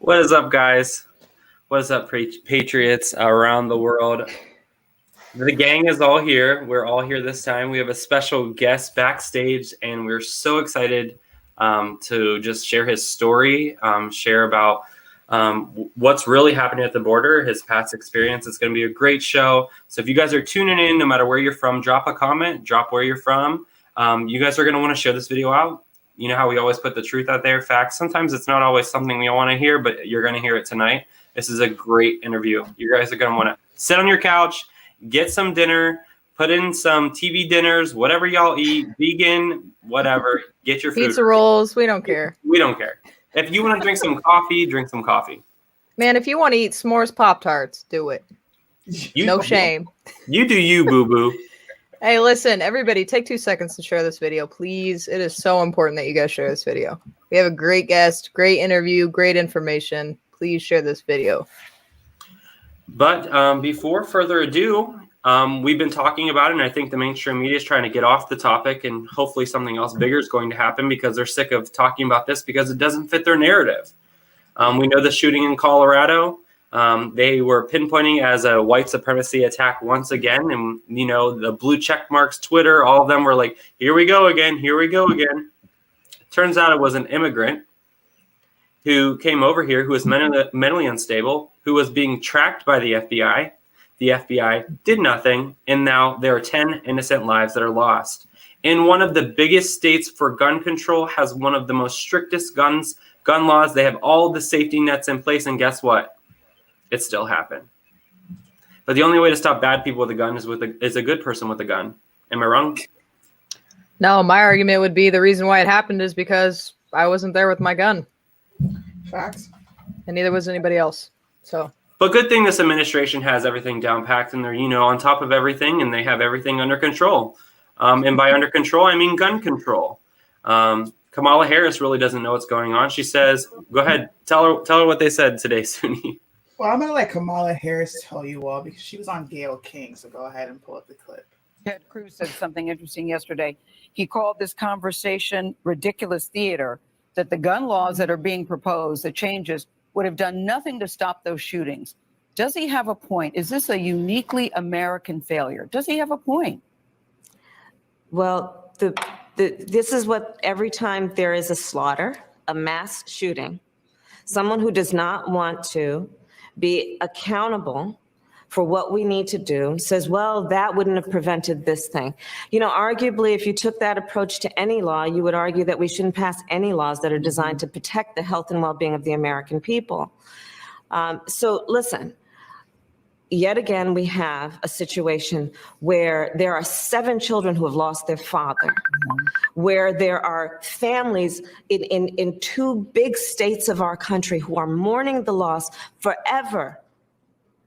What is up, guys? What is up, Patriots around the world? The gang is all here. We're all here this time. We have a special guest backstage, and we're so excited to just share his story, share about what's really happening at the border, his past experience. It's going to be a great show. So if you guys are tuning in, no matter where you're from, drop a comment, drop where you're from. You guys are going to want to share this video out. You know how we always put the truth out there, facts. Sometimes it's not always something we want to hear, but you're going to hear it tonight. This is a great interview. You guys are going to want to sit on your couch, get some dinner, put in some TV dinners, whatever y'all eat, vegan, whatever. Get your food. Pizza rolls. We don't care. We don't care. If you want to drink some coffee, drink some coffee. Man, if you want to eat s'mores Pop-Tarts, do it. No shame. You do you, boo-boo. Hey, listen, everybody, take 2 seconds to share this video, please. It is so important that you guys share this video. We have a great guest, great interview, great information. Please share this video. But before further ado, we've been talking about it, and I think the mainstream media is trying to get off the topic, and hopefully something else bigger is going to happen because they're sick of talking about this because it doesn't fit their narrative. We know the shooting in Colorado. They were pinpointing as a white supremacy attack once again. And, you know, the blue check marks, Twitter, all of them were like, here we go again. Here we go again. Turns out it was an immigrant who came over here, who was mentally unstable, who was being tracked by the FBI. The FBI did nothing. And now there are 10 innocent lives that are lost. In one of the biggest states for gun control, has one of the most strictest gun laws. They have all the safety nets in place. And guess what? It still happened. But the only way to stop bad people with a gun is a good person with a gun. Am I wrong? No, my argument would be the reason why it happened is because I wasn't there with my gun. Facts. And neither was anybody else. So. But good thing this administration has everything down packed and they're, you know, on top of everything and they have everything under control. And by under control, I mean gun control. Kamala Harris really doesn't know what's going on. She says, go ahead, tell her what they said today, Suni. Well, I'm going to let Kamala Harris tell you all because she was on Gayle King. So go ahead and pull up the clip. Ted Cruz said something interesting yesterday. He called this conversation ridiculous theater, that the gun laws that are being proposed, the changes, would have done nothing to stop those shootings. Does he have a point? Is this a uniquely American failure? Does he have a point? Well, this is what every time there is a slaughter, a mass shooting, someone who does not want to be accountable for what we need to do says, well, that wouldn't have prevented this thing. You know, arguably, if you took that approach to any law, you would argue that we shouldn't pass any laws that are designed to protect the health and well-being of the American people. So listen, yet again, we have a situation where there are 7 children who have lost their father, where there are families in 2 big states of our country who are mourning the loss forever,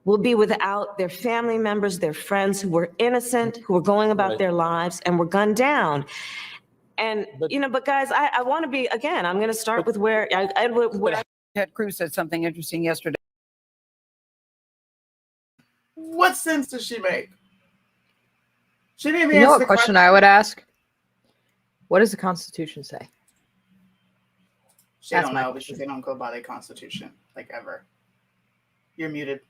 will be without their family members, their friends who were innocent, who were going about their lives and were gunned down. And, you know, but guys, I want to be, again, I'm going to start with where Ted Cruz said something interesting yesterday. What sense does she make? She didn't even You know answer what question I would ask? What does the Constitution say? She don't know because they don't go by the Constitution, like ever. You're muted.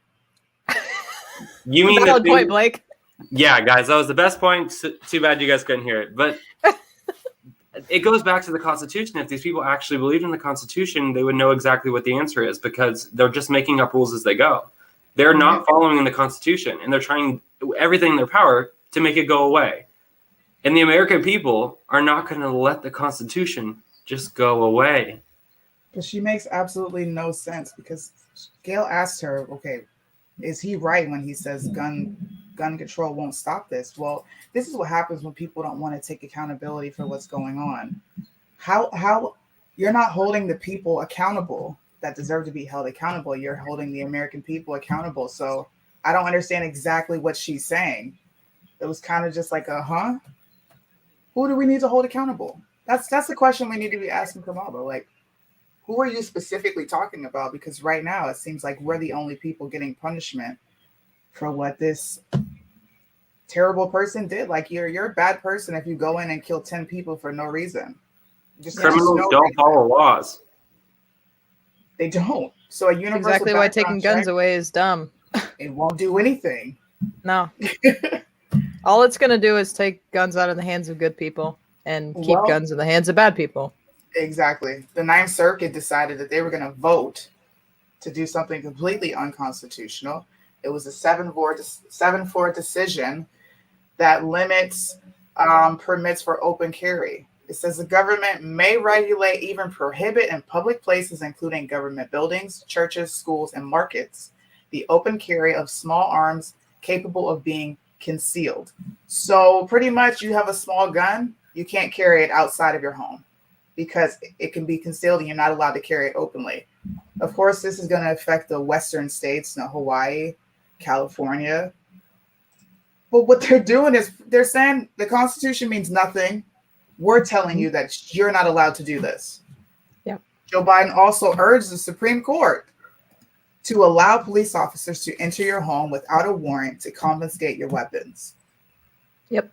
You mean Valid point, Blake. Yeah, guys, that was the best point. Too bad you guys couldn't hear it. But it goes back to the Constitution. If these people actually believed in the Constitution, they would know exactly what the answer is because they're just making up rules as they go. They're not following the Constitution, and they're trying everything in their power to make it go away. And the American people are not going to let the Constitution just go away. But she makes absolutely no sense because Gayle asked her, okay, is he right when he says gun control won't stop this? Well, this is what happens when people don't want to take accountability for what's going on. How you're not holding the people accountable that deserve to be held accountable. You're holding the American people accountable. So I don't understand exactly what she's saying. It was kind of just like who do we need to hold accountable? That's the question we need to be asking Kamala. Like, who are you specifically talking about? Because right now it seems like we're the only people getting punishment for what this terrible person did. Like you're a bad person if you go in and kill 10 people for no reason. Criminals don't follow laws. They don't. So a universal Exactly why taking background guns check, away is dumb. it won't do anything. No. All it's going to do is take guns out of the hands of good people and keep Well, guns in the hands of bad people. exactly. The Ninth Circuit decided that they were going to vote to do something completely unconstitutional. It was a 7-4 decision that limits permits for open carry. It says the government may regulate, even prohibit in public places, including government buildings, churches, schools, and markets, the open carry of small arms capable of being concealed. So pretty much you have a small gun, you can't carry it outside of your home because it can be concealed and you're not allowed to carry it openly. Of course, this is going to affect the western states, Hawaii, California. But what they're doing is they're saying the Constitution means nothing. We're telling you that you're not allowed to do this. Yep. Joe Biden also urged the Supreme Court to allow police officers to enter your home without a warrant to confiscate your weapons. Yep.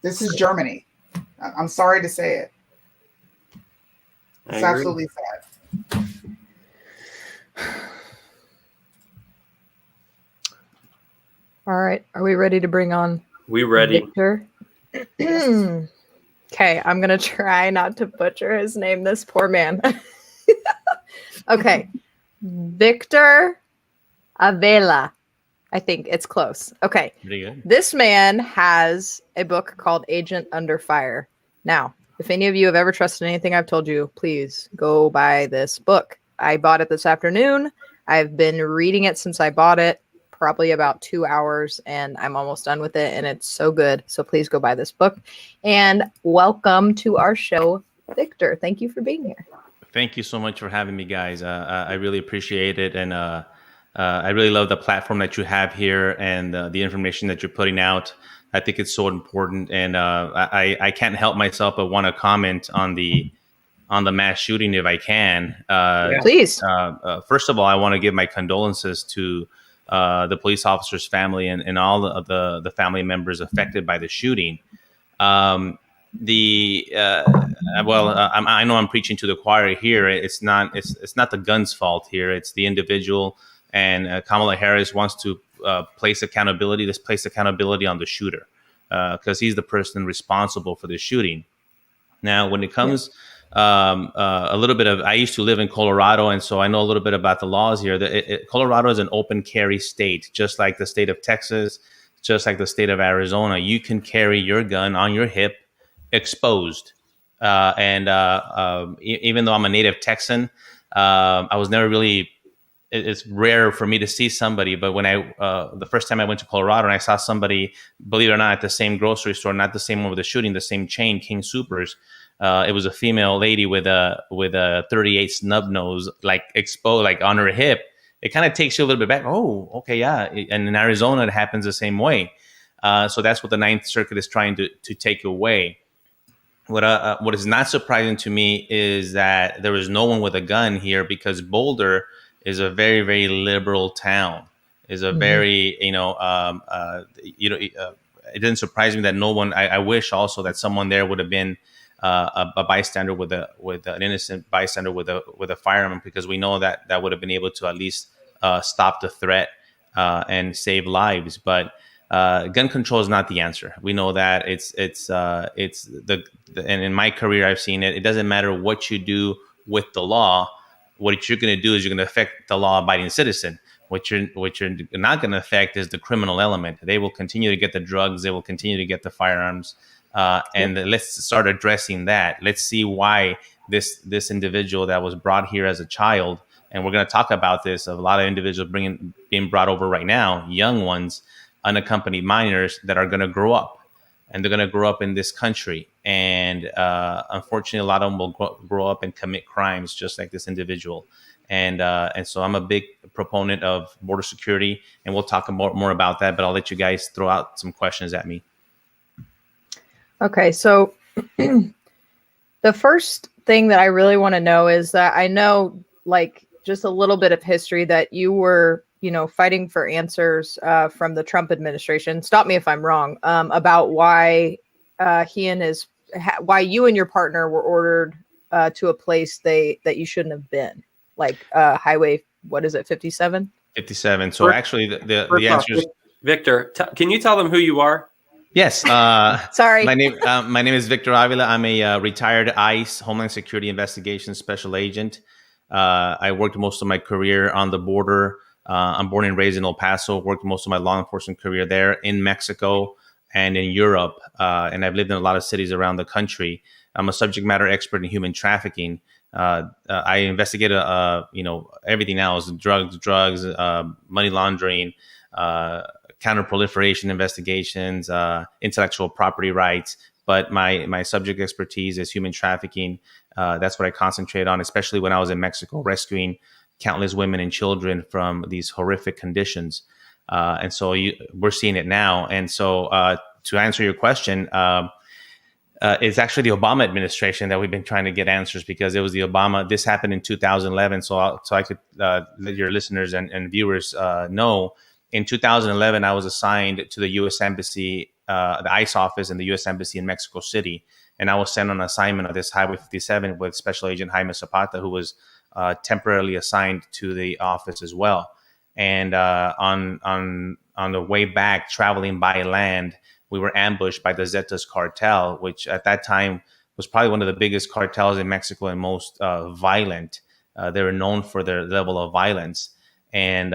This is Germany. I'm sorry to say it. I It's agree. absolutely sad. All right. Are we ready to bring on We ready? Victor? Okay, I'm going to try not to butcher his name, this poor man. Okay. Victor Avila. I think it's close. Okay. Pretty good. This man has a book called Agent Under Fire. Now, if any of you have ever trusted anything I've told you, please go buy this book. I bought it this afternoon. I've been reading it since I bought it, probably about 2 hours, and I'm almost done with it, and it's so good. So please go buy this book. And welcome to our show, Victor. Thank you for being here. Thank you so much for having me, guys. I really appreciate it, and I really love the platform that you have here and the information that you're putting out. I think it's so important, and I can't help myself but want to comment on the mass shooting if I can. Please. First of all, I want to give my condolences to the police officer's family and all of the family members affected by the shooting. I know I'm preaching to the choir here. It's not the gun's fault here. It's the individual, and Kamala Harris wants to place accountability on the shooter because he's the person responsible for the shooting. Now, when it comes a little bit of, I used to live in Colorado, and so I know a little bit about the laws here. Colorado is an open carry state, just like the state of Texas, just like the state of Arizona. You can carry your gun on your hip, exposed. Even though I'm a native Texan, I was never really. It's rare for me to see somebody, but when the first time I went to Colorado and I saw somebody, believe it or not, at the same grocery store, not the same one with the shooting, the same chain, King Soopers. It was a female lady with a 38 snub nose, like exposed, like on her hip. It kind of takes you a little bit back. Oh, okay, yeah. And in Arizona, it happens the same way. So that's what the Ninth Circuit is trying to take away. What is not surprising to me is that there was no one with a gun here because Boulder is a very, very liberal town. Is a very, it didn't surprise me that no one. I wish also that someone there would have been a bystander with an innocent bystander with a firearm, because we know that would have been able to at least stop the threat and save lives. But gun control is not the answer. We know that and in my career I've seen it. It doesn't matter what you do with the law. What you're going to do is you're going to affect the law-abiding citizen. What you're not going to affect is the criminal element. They will continue to get the drugs. They will continue to get the firearms. And let's start addressing that. Let's see why this individual that was brought here as a child, and we're going to talk about this, of a lot of individuals being brought over right now, young ones, unaccompanied minors that are going to grow up, and they're going to grow up in this country. And unfortunately, a lot of them will grow up and commit crimes just like this individual. And so I'm a big proponent of border security, and we'll talk more about that, but I'll let you guys throw out some questions at me. Okay, so the first thing that I really want to know is that I know, like, just a little bit of history that you were, fighting for answers from the Trump administration. Stop me if I'm wrong, about why why you and your partner were ordered to a place that you shouldn't have been. like Highway, what is it, 57? 57. So First- actually, the First off, answer is Victor, can you tell them who you are? yes. Sorry. My name is Victor Avila. I'm a retired ICE Homeland Security Investigations Special Agent. I worked most of my career on the border. I'm born and raised in El Paso. Worked most of my law enforcement career there in Mexico and in Europe. And I've lived in a lot of cities around the country. I'm a subject matter expert in human trafficking. I investigate, everything else: drugs, money laundering, counter-proliferation investigations, intellectual property rights. But my subject expertise is human trafficking. That's what I concentrate on, especially when I was in Mexico, rescuing countless women and children from these horrific conditions. And so we're seeing it now. And so to answer your question, it's actually the Obama administration that we've been trying to get answers, because it was this happened in 2011. So I could let your listeners and viewers know. In 2011, I was assigned to the U.S. Embassy, the ICE office in the U.S. Embassy in Mexico City. And I was sent on assignment of this Highway 57 with Special Agent Jaime Zapata, who was temporarily assigned to the office as well. And on the way back, traveling by land, we were ambushed by the Zetas cartel, which at that time was probably one of the biggest cartels in Mexico and most violent. They were known for their level of violence. And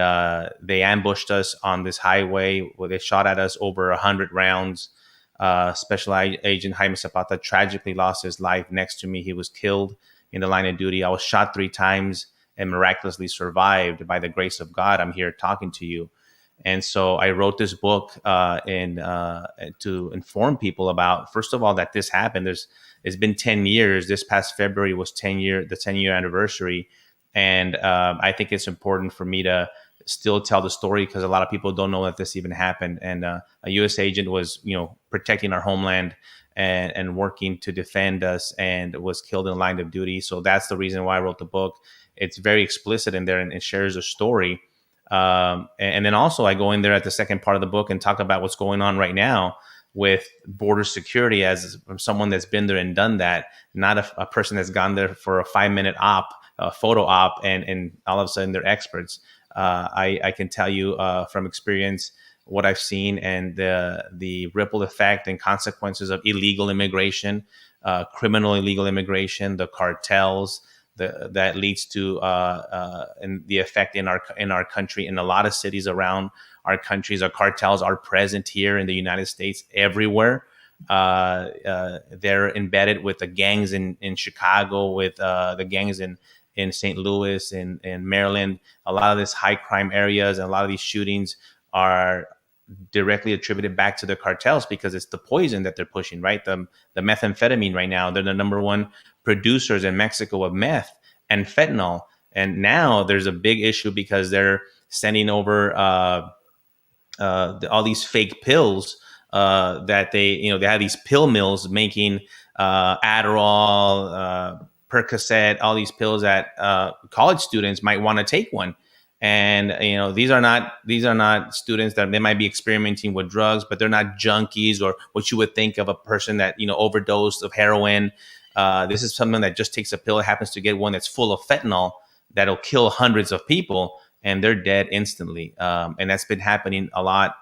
they ambushed us on this highway where they shot at us over 100 rounds. Special Agent Jaime Zapata tragically lost his life next to me. He was killed in the line of duty. I was shot 3 times and miraculously survived by the grace of God. I'm here talking to you. And so I wrote this book to inform people about, first of all, that this happened. It's been 10 years. This past February was the 10-year anniversary. And I think it's important for me to still tell the story, because a lot of people don't know that this even happened. And a U.S. agent was, protecting our homeland and working to defend us, and was killed in line of duty. So that's the reason why I wrote the book. It's very explicit in there, and it shares a story. And then also I go in there at the second part of the book and talk about what's going on right now with border security, as someone that's been there and done that, not a person that's gone there for a 5-minute photo op, and all of a sudden they're experts. I can tell you from experience what I've seen, and the ripple effect and consequences of illegal immigration, criminal illegal immigration, the cartels that leads to and the effect in our country, in a lot of cities around our countries. Our cartels are present here in the United States everywhere. They're embedded with the gangs in Chicago, with the gangs in St. Louis, in Maryland. A lot of these high crime areas and a lot of these shootings are directly attributed back to the cartels, because it's the poison that they're pushing, right? The methamphetamine right now, they're the number one producers in Mexico of meth and fentanyl. And now there's a big issue because they're sending over all these fake pills that they have these pill mills making Adderall, Percocet, all these pills that college students might want to take one. And these are not students that they might be experimenting with drugs, but they're not junkies or what you would think of a person that overdosed of heroin. This is someone that just takes a pill, happens to get one that's full of fentanyl that'll kill hundreds of people, and they're dead instantly. And that's been happening a lot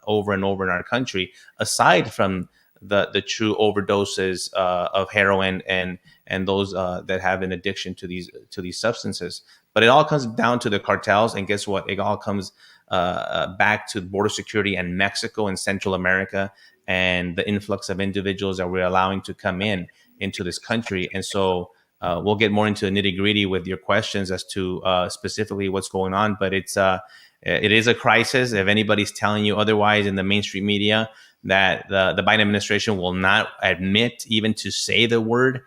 over and over in our country, aside from the true overdoses of heroin and those that have an addiction to these substances. But it all comes down to the cartels, and guess what? It all comes back to border security and Mexico and Central America, and the influx of individuals that we're allowing to come into this country. And so we'll get more into the nitty-gritty with your questions as to specifically what's going on. But it is a crisis. If anybody's telling you otherwise in the mainstream media, that the Biden administration will not admit even to say the word,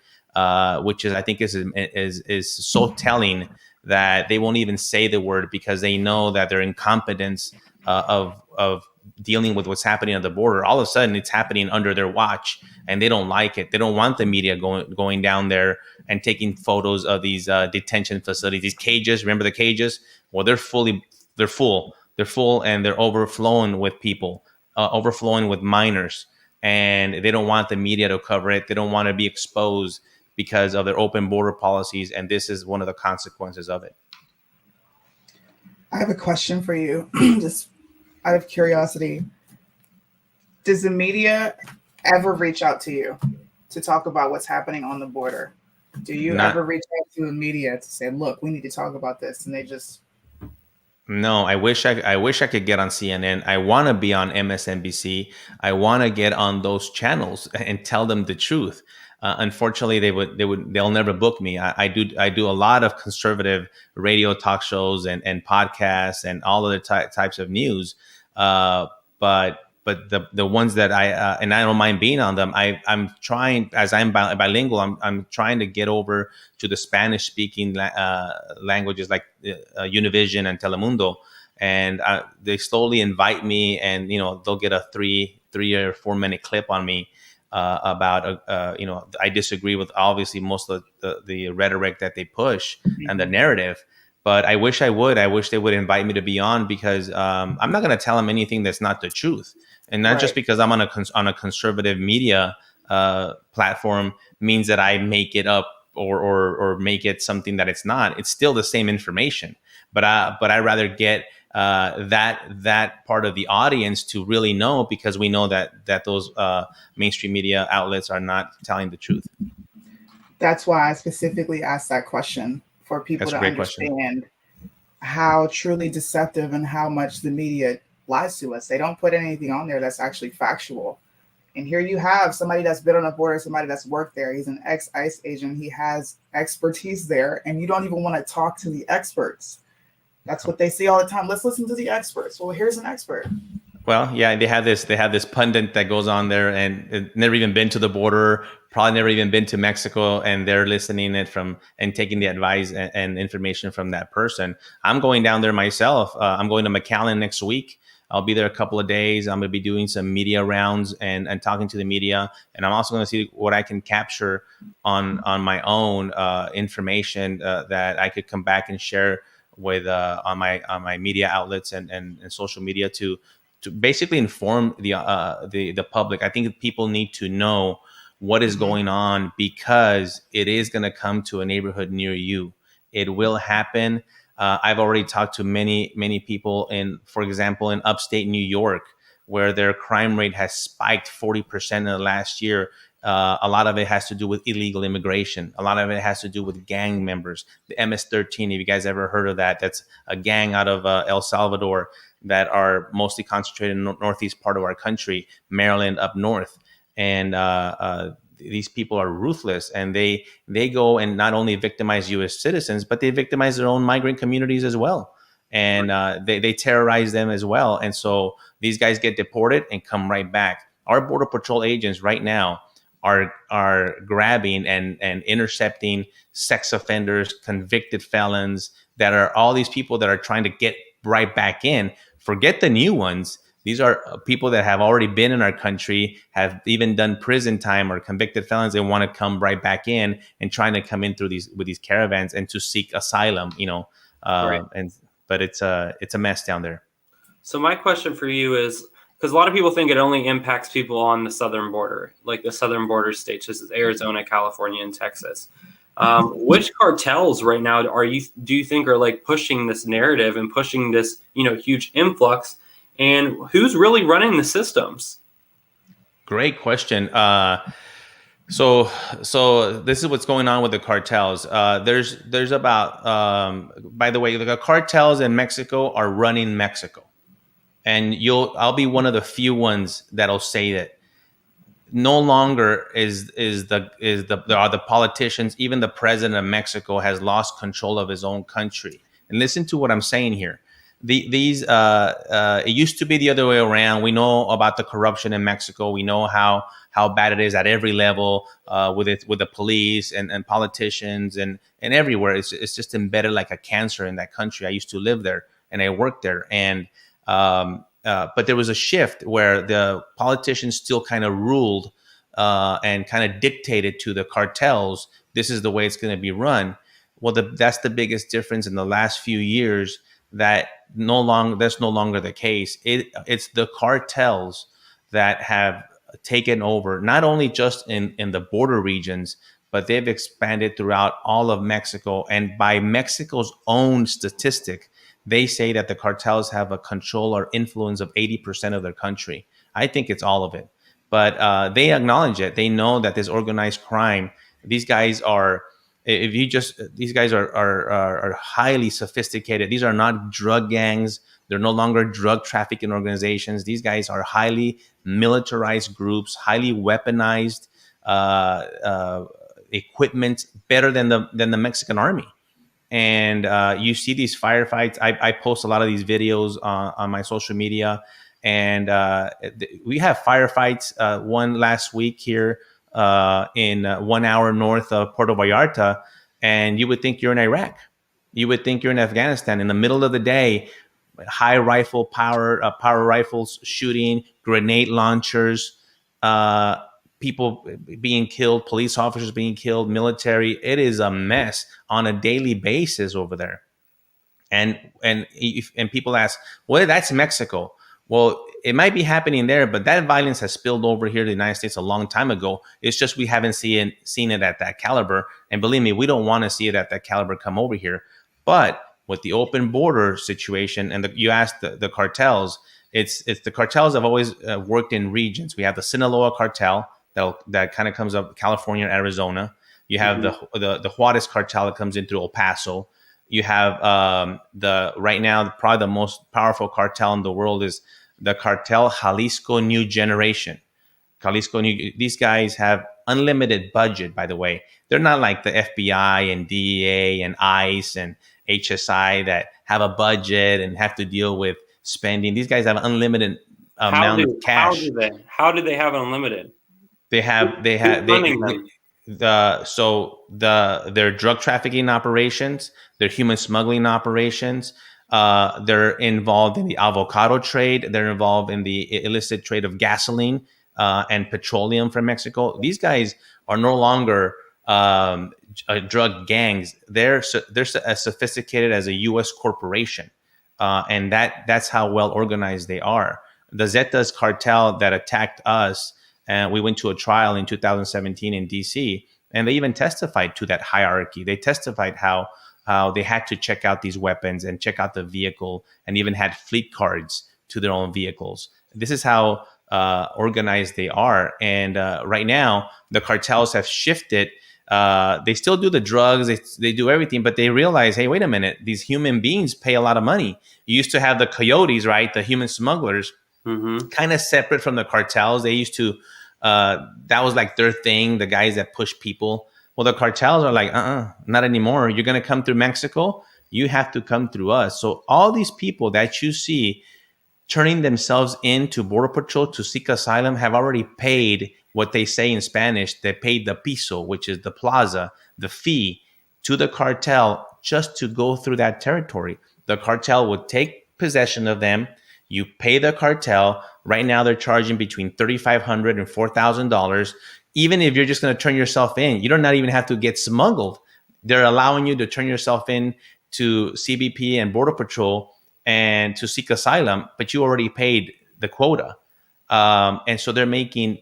which I think is so telling, that they won't even say the word because they know that their incompetence of dealing with what's happening at the border, all of a sudden it's happening under their watch, and they don't like it. They don't want the media going down there and taking photos of these detention facilities, these cages. Remember the cages? Well, they're full, and they're overflowing with people, overflowing with minors, and they don't want the media to cover it. They don't want to be exposed, because of their open border policies, and this is one of the consequences of it. I have a question for you, just out of curiosity. Does the media ever reach out to you to talk about what's happening on the border? Do you Not- ever reach out to the media to say, look, we need to talk about this? And they just, No, I wish I could get on CNN. I want to be on MSNBC. I want to get on those channels and tell them the truth. Unfortunately, they'll never book me. I do a lot of conservative radio talk shows and podcasts and all other types of news. But the ones that and I don't mind being on them. I'm trying, as I'm bilingual, I'm trying to get over to the Spanish speaking languages like Univision and Telemundo, and they slowly invite me, and they'll get a 3 or 4 minute clip on me about I disagree with obviously most of the rhetoric that they push and the narrative. But I wish I would. I wish they would invite me to be on, because I'm not going to tell them anything that's not the truth. And not just because I'm on a conservative media platform means that I make it up or make it something that it's not. It's still the same information. But I rather get that part of the audience to really know, because we know that those mainstream media outlets are not telling the truth. that's why I specifically asked that question, for people That's a to great question. understand how truly deceptive and how much the media lies to us. They don't put anything on there that's actually factual. And here you have somebody that's been on the border, somebody that's worked there. He's an ex-ICE agent. He has expertise there, and you don't even want to talk to the experts. That's what they say all the time. Let's listen to the experts. Well, here's an expert. Well, yeah, they have this pundit that goes on there and never even been to the border, probably never even been to Mexico, and they're listening it from and taking the advice and information from that person. I'm going down there myself. I'm going to McAllen next week. I'll be there a couple of days. I'm going to be doing some media rounds and talking to the media, and I'm also going to see what I can capture on my own information that I could come back and share with on my media outlets and social media to basically inform the public. I think people need to know what is going on, because it is going to come to a neighborhood near you. It will happen. I've already talked to many people for example, in upstate New York, where their crime rate has spiked 40% in the last year. A lot of it has to do with illegal immigration. A lot of it has to do with gang members. The MS-13, if you guys ever heard of that, that's a gang out of El Salvador that are mostly concentrated in the northeast part of our country, Maryland up north. And these people are ruthless, and they go and not only victimize U.S. citizens, but they victimize their own migrant communities as well. And they terrorize them as well. And so these guys get deported and come right back. Our Border Patrol agents right now are grabbing and intercepting sex offenders, convicted felons, that are all these people that are trying to get right back in. Forget the new ones. These are people that have already been in our country, have even done prison time, or convicted felons. They want to come right back in and trying to come in through these caravans and to seek asylum, Right. But it's a mess down there. So my question for you is, because a lot of people think it only impacts people on the southern border, like the southern border states, such as Arizona, California, and Texas. Which cartels right now do you think are like pushing this narrative and pushing this, huge influx, and who's really running the systems? Great question. So this is what's going on with the cartels. There's about, by the way, the cartels in Mexico are running Mexico, and I'll be one of the few ones that'll say that no longer are the politicians, even the president of Mexico has lost control of his own country. And listen to what I'm saying here. It used to be the other way around. We know about the corruption in Mexico. We know how bad it is at every level, with the police and politicians and everywhere. It's just embedded like a cancer in that country. I used to live there and I worked there, and but there was a shift where the politicians still kind of ruled and kind of dictated to the cartels, this is the way it's going to be run. Well, that's the biggest difference in the last few years, that's no longer the case. It's the cartels that have taken over, not only just in the border regions, but they've expanded throughout all of Mexico. And by Mexico's own statistic, they say that the cartels have a control or influence of 80% of their country. I think it's all of it. But they acknowledge it. They know that this organized crime, these guys are, these guys are highly sophisticated. These are not drug gangs. They're no longer drug trafficking organizations. These guys are highly militarized groups, highly weaponized equipment, better than the Mexican army. And you see these firefights. I post a lot of these videos on my social media, and we have firefights. One last week here in 1 hour north of Puerto Vallarta, and you would think you're in Iraq. You would think you're in Afghanistan in the middle of the day. High rifle power rifles shooting, grenade launchers, people being killed, police officers being killed, military. It is a mess on a daily basis over there. And people ask, well, that's Mexico. Well, it might be happening there, but that violence has spilled over here to the United States a long time ago. It's just we haven't seen it at that caliber. And believe me, we don't want to see it at that caliber come over here. But with the open border situation, and you asked the cartels, it's the cartels have always worked in regions. We have the Sinaloa cartel that kind of comes up California, Arizona. You have the Juarez cartel that comes in through El Paso. You have right now probably the most powerful cartel in the world is the cartel Jalisco New Generation. These guys have unlimited budget, by the way. They're not like the FBI and DEA and ICE and HSI that have a budget and have to deal with spending. These guys have unlimited amount of cash. How do they have unlimited? Their drug trafficking operations, their human smuggling operations. They're involved in the avocado trade. They're involved in the illicit trade of gasoline and petroleum from Mexico. These guys are no longer drug gangs. They're as sophisticated as a U.S. corporation, and that's how well organized they are. The Zetas cartel that attacked us, and we went to a trial in 2017 in D.C., and they even testified to that hierarchy. They testified how they had to check out these weapons and check out the vehicle, and even had fleet cards to their own vehicles. This is how organized they are. And right now, the cartels have shifted. They still do the drugs, they do everything, but they realize, hey, wait a minute, these human beings pay a lot of money. You used to have the coyotes, right? The human smugglers, kind of separate from the cartels. They used to, that was like their thing, the guys that push people. Well, the cartels are like, not anymore. You're going to come through Mexico. You have to come through us. So all these people that you see turning themselves into Border Patrol to seek asylum have already paid what they say in Spanish. They paid the piso, which is the plaza, the fee to the cartel just to go through that territory. The cartel would take possession of them. You pay the cartel. Right now, they're charging between $3,500 and $4,000. Even if you're just going to turn yourself in, you don't not even have to get smuggled. They're allowing you to turn yourself in to CBP and Border Patrol and to seek asylum, but you already paid the quota. And so they're making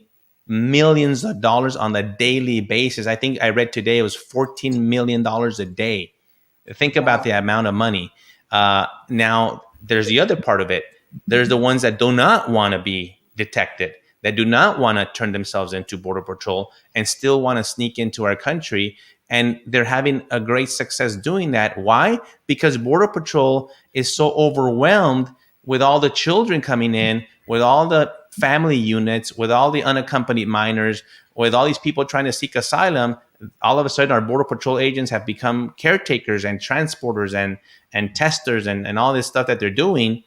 millions of dollars on a daily basis. I think I read today it was $14 million a day. Think about the amount of money. Now, there's the other part of it. There's the ones that do not want to be detected, that do not want to turn themselves into Border Patrol and still want to sneak into our country. And they're having a great success doing that. Why? Because Border Patrol is so overwhelmed with all the children coming in, with all the family units, with all the unaccompanied minors, with all these people trying to seek asylum. All of a sudden, our Border Patrol agents have become caretakers and transporters and testers and all this stuff that they're doing.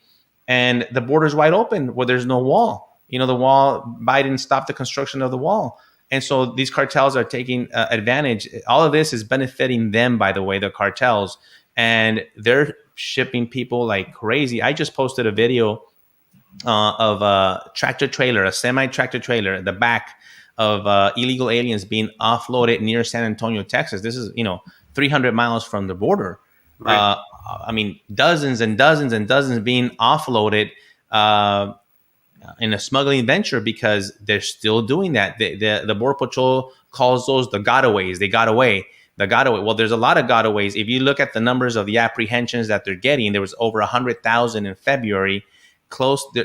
And the border's wide open where there's no wall. You know, the wall, Biden stopped the construction of the wall. And so these cartels are taking advantage. All of this is benefiting them, by the way, the cartels. And they're shipping people like crazy. I just posted a video of a tractor trailer, a semi-tractor trailer at the back of illegal aliens being offloaded near San Antonio, Texas. This is, 300 miles from the border. Right. Dozens and dozens and dozens being offloaded. in a smuggling venture because they're still doing that. The Border Patrol calls those the gotaways. They got away. The gotaway. Well, there's a lot of gotaways. If you look at the numbers of the apprehensions that they're getting, there was over 100,000 in February.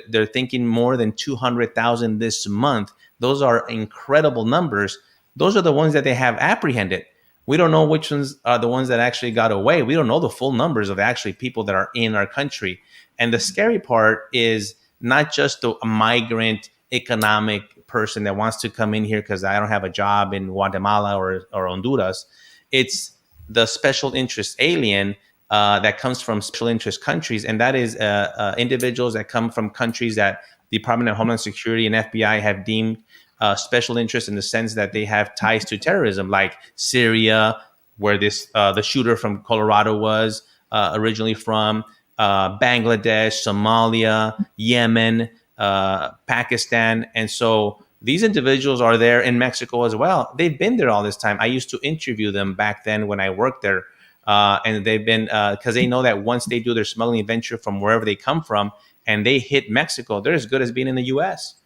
They're thinking more than 200,000 this month. Those are incredible numbers. Those are the ones that they have apprehended. We don't know which ones are the ones that actually got away. We don't know the full numbers of actually people that are in our country. And the scary part is not just a migrant economic person that wants to come in here because I don't have a job in Guatemala or Honduras. It's the special interest alien that comes from special interest countries. And that is individuals that come from countries that the Department of Homeland Security and FBI have deemed special interest in the sense that they have ties to terrorism, like Syria, where the shooter from Colorado was originally from, Bangladesh, Somalia, Yemen, Pakistan. And so these individuals are there in Mexico as well. They've been there all this time. I used to interview them back then when I worked there. And they've been, because they know that once they do their smuggling venture from wherever they come from and they hit Mexico, they're as good as being in the US.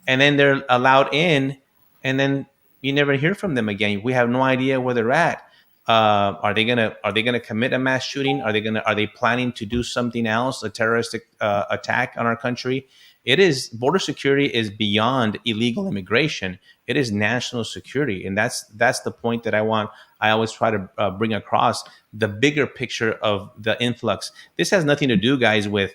And then they're allowed in, and then you never hear from them again. We have no idea where they're at. Are they gonna commit a mass shooting? Are they planning to do something else, a terroristic attack on our country? Border security is beyond illegal immigration. It is national security, and that's the point that I always try to bring across, the bigger picture of the influx. This has nothing to do, guys, with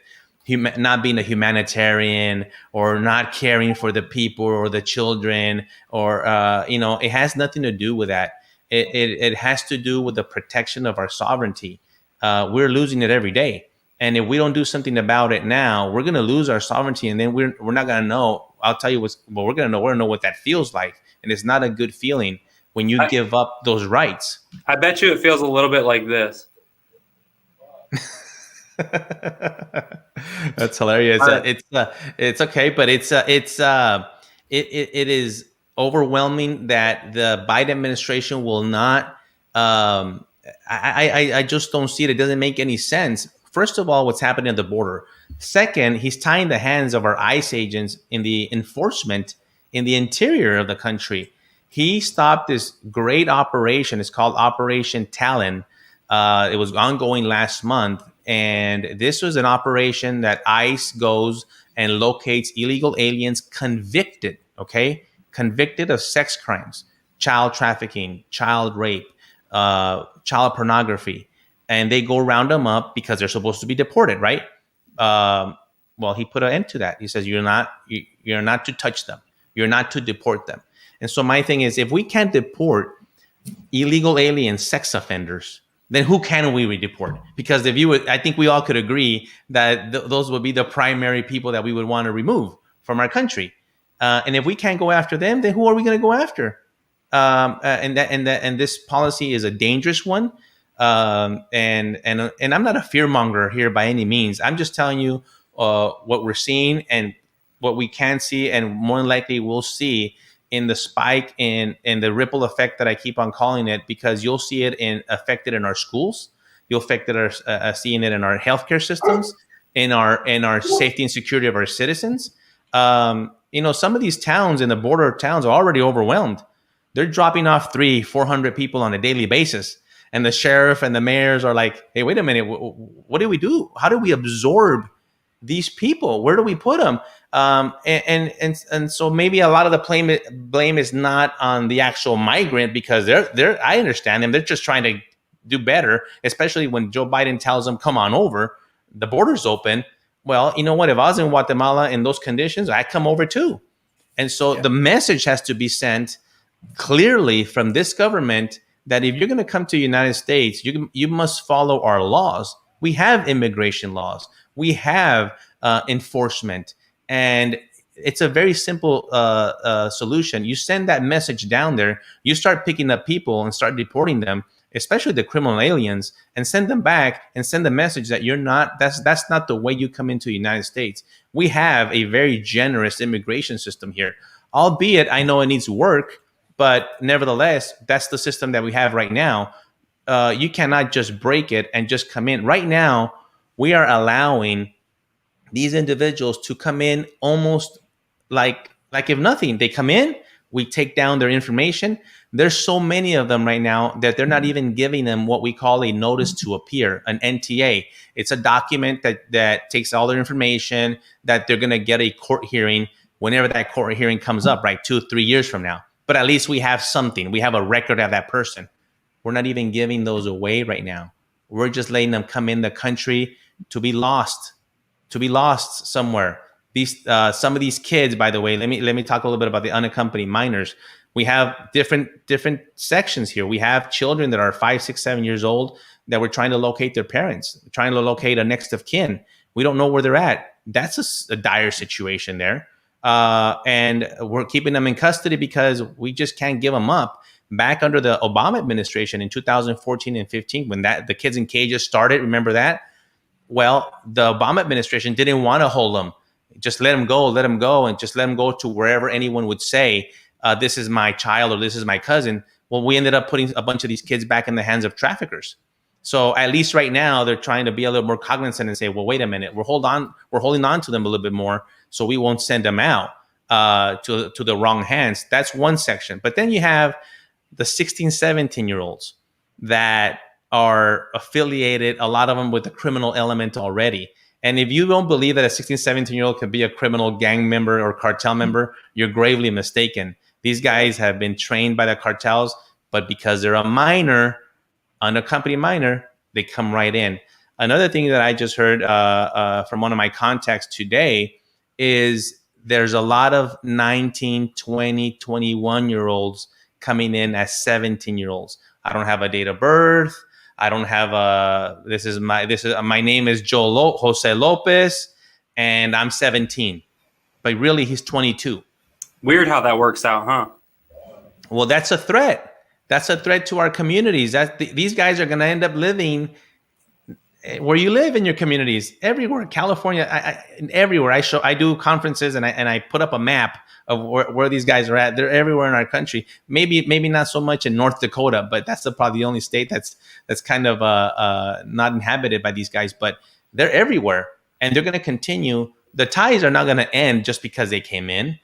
not being a humanitarian or not caring for the people or the children, or it has nothing to do with that. It has to do with the protection of our sovereignty. We're losing it every day. And if we don't do something about it now, we're going to lose our sovereignty. And then we're not going to know. I'll tell you we're going to know. We're going to know what that feels like. And it's not a good feeling when you give up those rights. I bet you it feels a little bit like this. That's hilarious. It's okay, but it is overwhelming that the Biden administration will not. I just don't see it. It doesn't make any sense. First of all, what's happening at the border. Second, he's tying the hands of our ICE agents in the enforcement in the interior of the country. He stopped this great operation. It's called Operation Talon. It was ongoing last month. And this was an operation that ICE goes and locates illegal aliens convicted of sex crimes, child trafficking, child rape, child pornography. And they go round them up because they're supposed to be deported, right? Well, he put an end to that. He says, you're not to touch them. You're not to deport them. And so my thing is, if we can't deport illegal alien sex offenders, then who can we deport? Because I think we all could agree that those would be the primary people that we would want to remove from our country. And if we can't go after them, then who are we going to go after? And this policy is a dangerous one. And I'm not a fearmonger here by any means. I'm just telling you what we're seeing and what we can see, and more than likely we'll see in the spike in the ripple effect that I keep on calling it, because you'll see it affected in our schools. You'll seeing it in our healthcare systems, in our safety and security of our citizens. Some of these towns in the border towns are already overwhelmed. They're dropping off 300-400 people on a daily basis. And the sheriff and the mayors are like, hey, wait a minute. What do we do? How do we absorb these people? Where do we put them? And so maybe a lot of the blame is not on the actual migrant, because I understand them. They're just trying to do better, especially when Joe Biden tells them, come on over, the border's open. Well, you know what? If I was in Guatemala in those conditions, I'd come over too. And so the message has to be sent clearly from this government that if you're going to come to the United States, you must follow our laws. We have immigration laws. We have enforcement. And it's a very simple solution. You send that message down there. You start picking up people and start deporting them, especially the criminal aliens, and send them back and send the message that that's not the way you come into the United States. We have a very generous immigration system here, albeit I know it needs work. But nevertheless, that's the system that we have right now. You cannot just break it and just come in. Right now, we are allowing these individuals to come in almost like if nothing. They come in, we take down their information. There's so many of them right now that they're not even giving them what we call a notice to appear, an NTA. It's a document that takes all their information, that they're going to get a court hearing whenever that court hearing comes up, right? 2 or 3 years from now. But at least we have something. We have a record of that person. We're not even giving those away right now. We're just letting them come in the country to be lost somewhere. These some of these kids, by the way, let me talk a little bit about the unaccompanied minors. We have different sections here. We have children that are 5, 6, 7 years old that we're trying to locate their parents, trying to locate a next of kin. We don't know where they're at. That's a dire situation there. And we're keeping them in custody because we just can't give them up. Back under the Obama administration in 2014 and 15, when the kids in cages started, remember that? Well, the Obama administration didn't want to hold them. Just let them go, and just let them go to wherever anyone would say, this is my child or this is my cousin. Well, we ended up putting a bunch of these kids back in the hands of traffickers. So at least right now, they're trying to be a little more cognizant and say, well, wait a minute, we're holding on to them a little bit more so we won't send them out to the wrong hands. That's one section. But then you have the 16, 17-year-olds that are affiliated, a lot of them with the criminal element already. And if you don't believe that a 16, 17-year-old can be a criminal gang member or cartel member, you're gravely mistaken. These guys have been trained by the cartels, but because they're a minor, unaccompanied minor, they come right in. Another thing that I just heard from one of my contacts today is there's a lot of 19, 20, 21-year-olds coming in as 17-year-olds. I don't have a date of birth. I don't have my name is Jose Lopez, and I'm 17, but really he's 22. Weird how that works out, huh? Well, that's a threat. That's a threat to our communities. These guys are going to end up living where you live in your communities, everywhere, California, everywhere. I do conferences and I put up a map of where these guys are at. They're everywhere in our country. Maybe not so much in North Dakota, but that's probably the only state that's kind of not inhabited by these guys. But they're everywhere, and they're going to continue. The ties are not going to end just because they came in.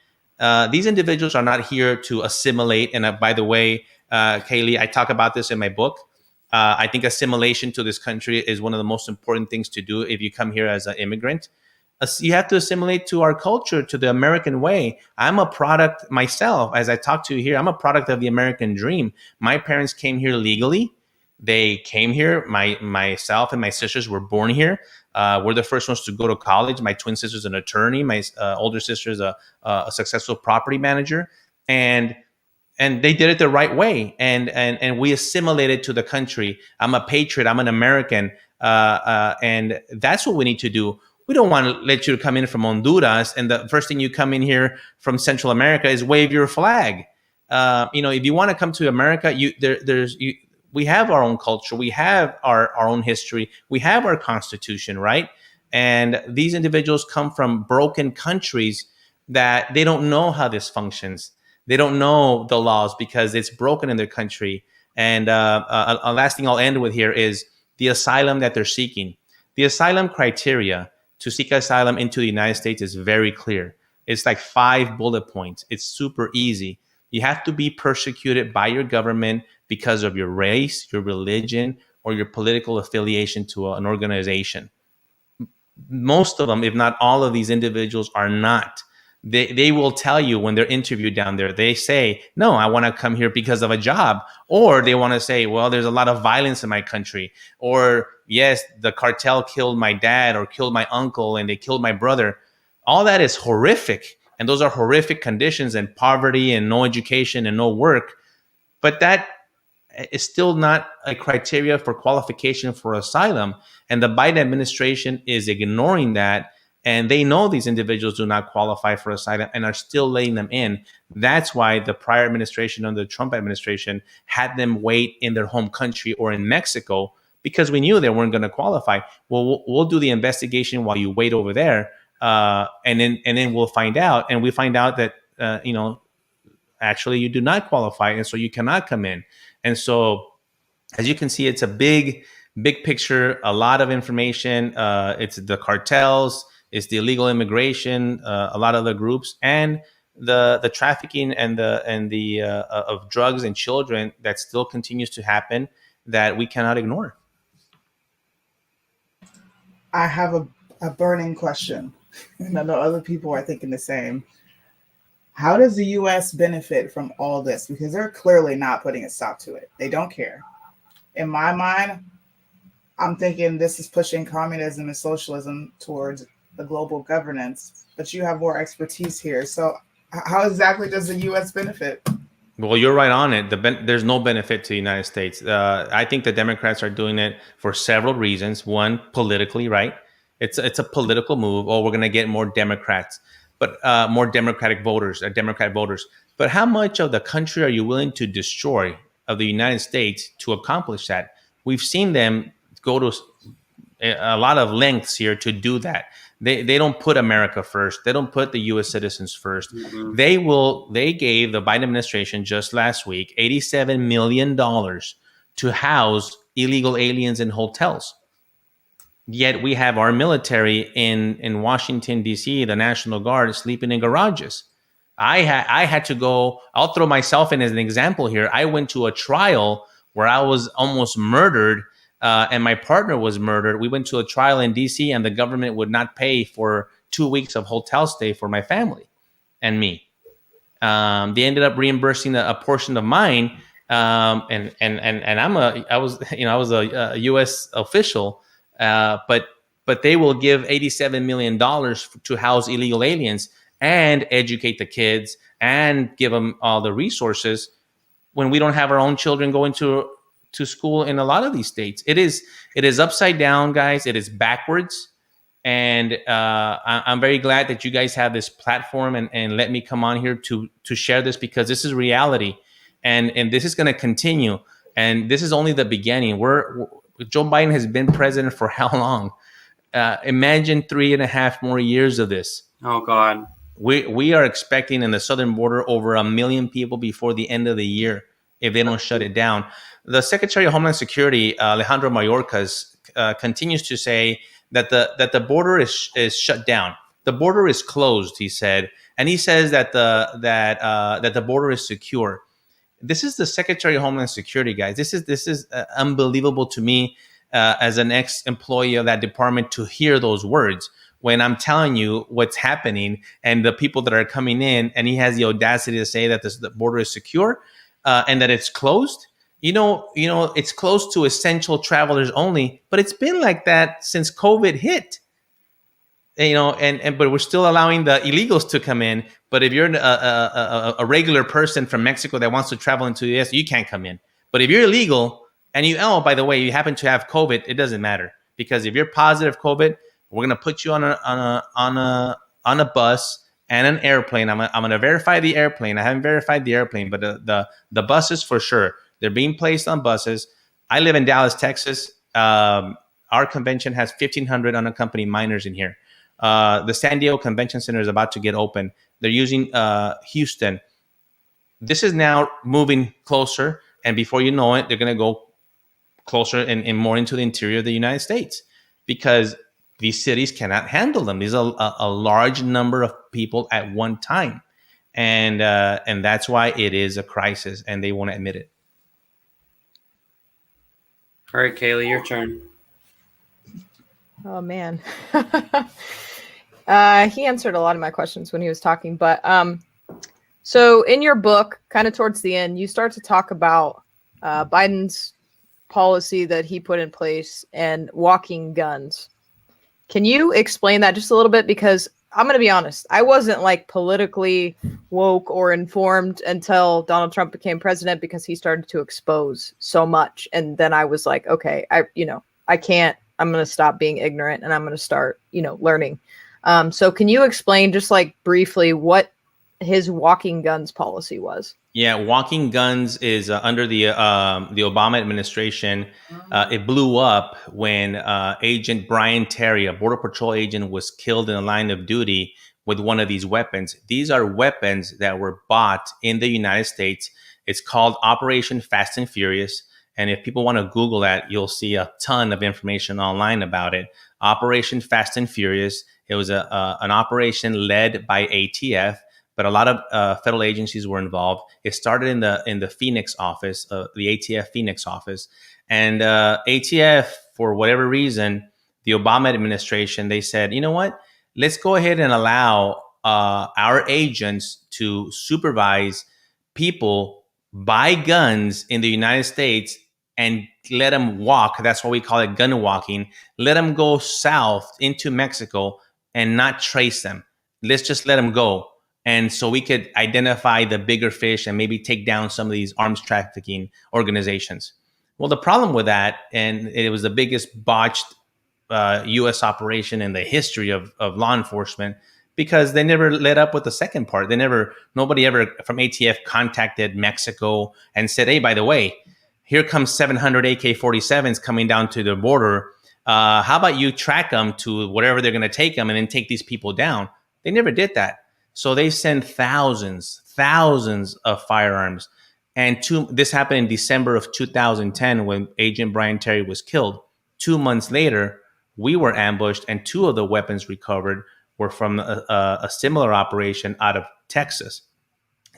These individuals are not here to assimilate. And by the way, Kaylee, I talk about this in my book. I think assimilation to this country is one of the most important things to do if you come here as an immigrant. You have to assimilate to our culture, to the American way. I'm a product myself. As I talk to you here, I'm a product of the American dream. My parents came here legally. They came here. Myself and my sisters were born here. We're the first ones to go to college. My twin sister's an attorney. My older sister is a successful property manager. And they did it the right way. And we assimilated to the country. I'm a patriot. I'm an American. And that's what we need to do. We don't want to let you come in from Honduras, and the first thing you come in here from Central America is wave your flag. If you want to come to America, we have our own culture. We have our own history. We have our Constitution, right? And these individuals come from broken countries that they don't know how this functions. They don't know the laws because it's broken in their country. And a last thing I'll end with here is the asylum that they're seeking. The asylum criteria to seek asylum into the United States is very clear. It's like 5 bullet points. It's super easy. You have to be persecuted by your government because of your race, your religion, or your political affiliation to an organization. Most of them, if not all of these individuals, are not. They will tell you when they're interviewed down there, they say, no, I want to come here because of a job. Or they want to say, well, there's a lot of violence in my country. Or, yes, the cartel killed my dad or killed my uncle and they killed my brother. All that is horrific. And those are horrific conditions and poverty and no education and no work. But that is still not a criteria for qualification for asylum. And the Biden administration is ignoring that. And they know these individuals do not qualify for asylum and are still letting them in. That's why the prior administration under the Trump administration had them wait in their home country or in Mexico because we knew they weren't going to qualify. Well, we'll do the investigation while you wait over there, and then we'll find out. And we find out that actually you do not qualify, and so you cannot come in. And so, as you can see, it's a big picture, a lot of information. It's the cartels. It's the illegal immigration, a lot of other groups, and the trafficking and the of drugs and children that still continues to happen that we cannot ignore. I have a burning question, and I know other people are thinking the same. How does the U.S. benefit from all this? Because they're clearly not putting a stop to it. They don't care. In my mind, I'm thinking this is pushing communism and socialism towards the global governance, but you have more expertise here. So how exactly does the U.S. benefit? Well, you're right on it. There's no benefit to the United States. I think the Democrats are doing it for several reasons. One, politically, right? It's a political move. Oh, we're going to get more Democrats, but more Democratic voters, Democrat voters. But how much of the country are you willing to destroy of the United States to accomplish that? We've seen them go to a lot of lengths here to do that. They don't put America first. They don't put the U.S. citizens first. Mm-hmm. They gave the Biden administration just last week $87 million to house illegal aliens in hotels. Yet we have our military in Washington, D.C., the National Guard, sleeping in garages. I had to go. I'll throw myself in as an example here. I went to a trial where I was almost murdered. And my partner was murdered. We went to a trial in D.C. and the government would not pay for 2 weeks of hotel stay for my family and me. They ended up reimbursing a portion of mine, and I was a U.S. official, but they will give $87 million to house illegal aliens and educate the kids and give them all the resources when we don't have our own children going to school in a lot of these states. It is upside down, guys. It is backwards. And I'm very glad that you guys have this platform and let me come on here to share this, because this is reality. And this is going to continue. And this is only the beginning. Joe Biden has been president for how long? Imagine 3.5 more years of this. Oh, God. We are expecting in the southern border over 1 million people before the end of the year if they don't shut it down. The Secretary of Homeland Security, Alejandro Mayorkas, continues to say that the border is shut down. The border is closed, he said, and he says that the border is secure. This is the Secretary of Homeland Security, guys. This is unbelievable to me as an ex-employee of that department to hear those words when I'm telling you what's happening and the people that are coming in, and he has the audacity to say that the border is secure and that it's closed. You know, it's closed to essential travelers only, but it's been like that since COVID hit. But we're still allowing the illegals to come in. But if you're a regular person from Mexico that wants to travel into the US, you can't come in. But if you're illegal and by the way, you happen to have COVID, it doesn't matter, because if you're positive COVID, we're gonna put you on a bus and an airplane. I'm gonna verify the airplane. I haven't verified the airplane, but the buses for sure. They're being placed on buses. I live in Dallas, Texas. Our convention has 1,500 unaccompanied minors in here. The San Diego Convention Center is about to get open. They're using Houston. This is now moving closer, and before you know it, they're going to go closer and more into the interior of the United States, because these cities cannot handle them. These are a large number of people at one time, and that's why it is a crisis, and they won't admit it. All right, Kaylee, your turn. Oh man. He answered a lot of my questions when he was talking, but so in your book, kind of towards the end, you start to talk about Biden's policy that he put in place and walking guns. Can you explain that just a little bit? Because I'm going to be honest, I wasn't like politically woke or informed until Donald Trump became president, because he started to expose so much. And then I was like, okay, I can't, I'm going to stop being ignorant and I'm going to start, learning. So can you explain just like briefly what his walking guns policy was? Yeah, walking guns is under the Obama administration. It blew up when Agent Brian Terry, a Border Patrol agent, was killed in the line of duty with one of these weapons. These are weapons that were bought in the United States. It's called Operation Fast and Furious. And if people want to Google that, you'll see a ton of information online about it. Operation Fast and Furious. It was an operation led by ATF, but a lot of federal agencies were involved. It started in the Phoenix office, the ATF Phoenix office, and ATF, for whatever reason, the Obama administration, they said, you know what? Let's go ahead and allow our agents to supervise people buy guns in the United States and let them walk. That's why we call it gun walking. Let them go south into Mexico and not trace them. Let's just let them go. And so we could identify the bigger fish and maybe take down some of these arms trafficking organizations. Well, the problem with that, and it was the biggest botched U.S. operation in the history of law enforcement, because they never let up with the second part. Nobody ever from ATF contacted Mexico and said, hey, by the way, here comes 700 AK-47s coming down to the border. How about you track them to wherever they're going to take them and then take these people down? They never did that. So they sent thousands of firearms. And this happened in December of 2010 when Agent Brian Terry was killed. 2 months later, we were ambushed, and 2 of the weapons recovered were from a similar operation out of Texas.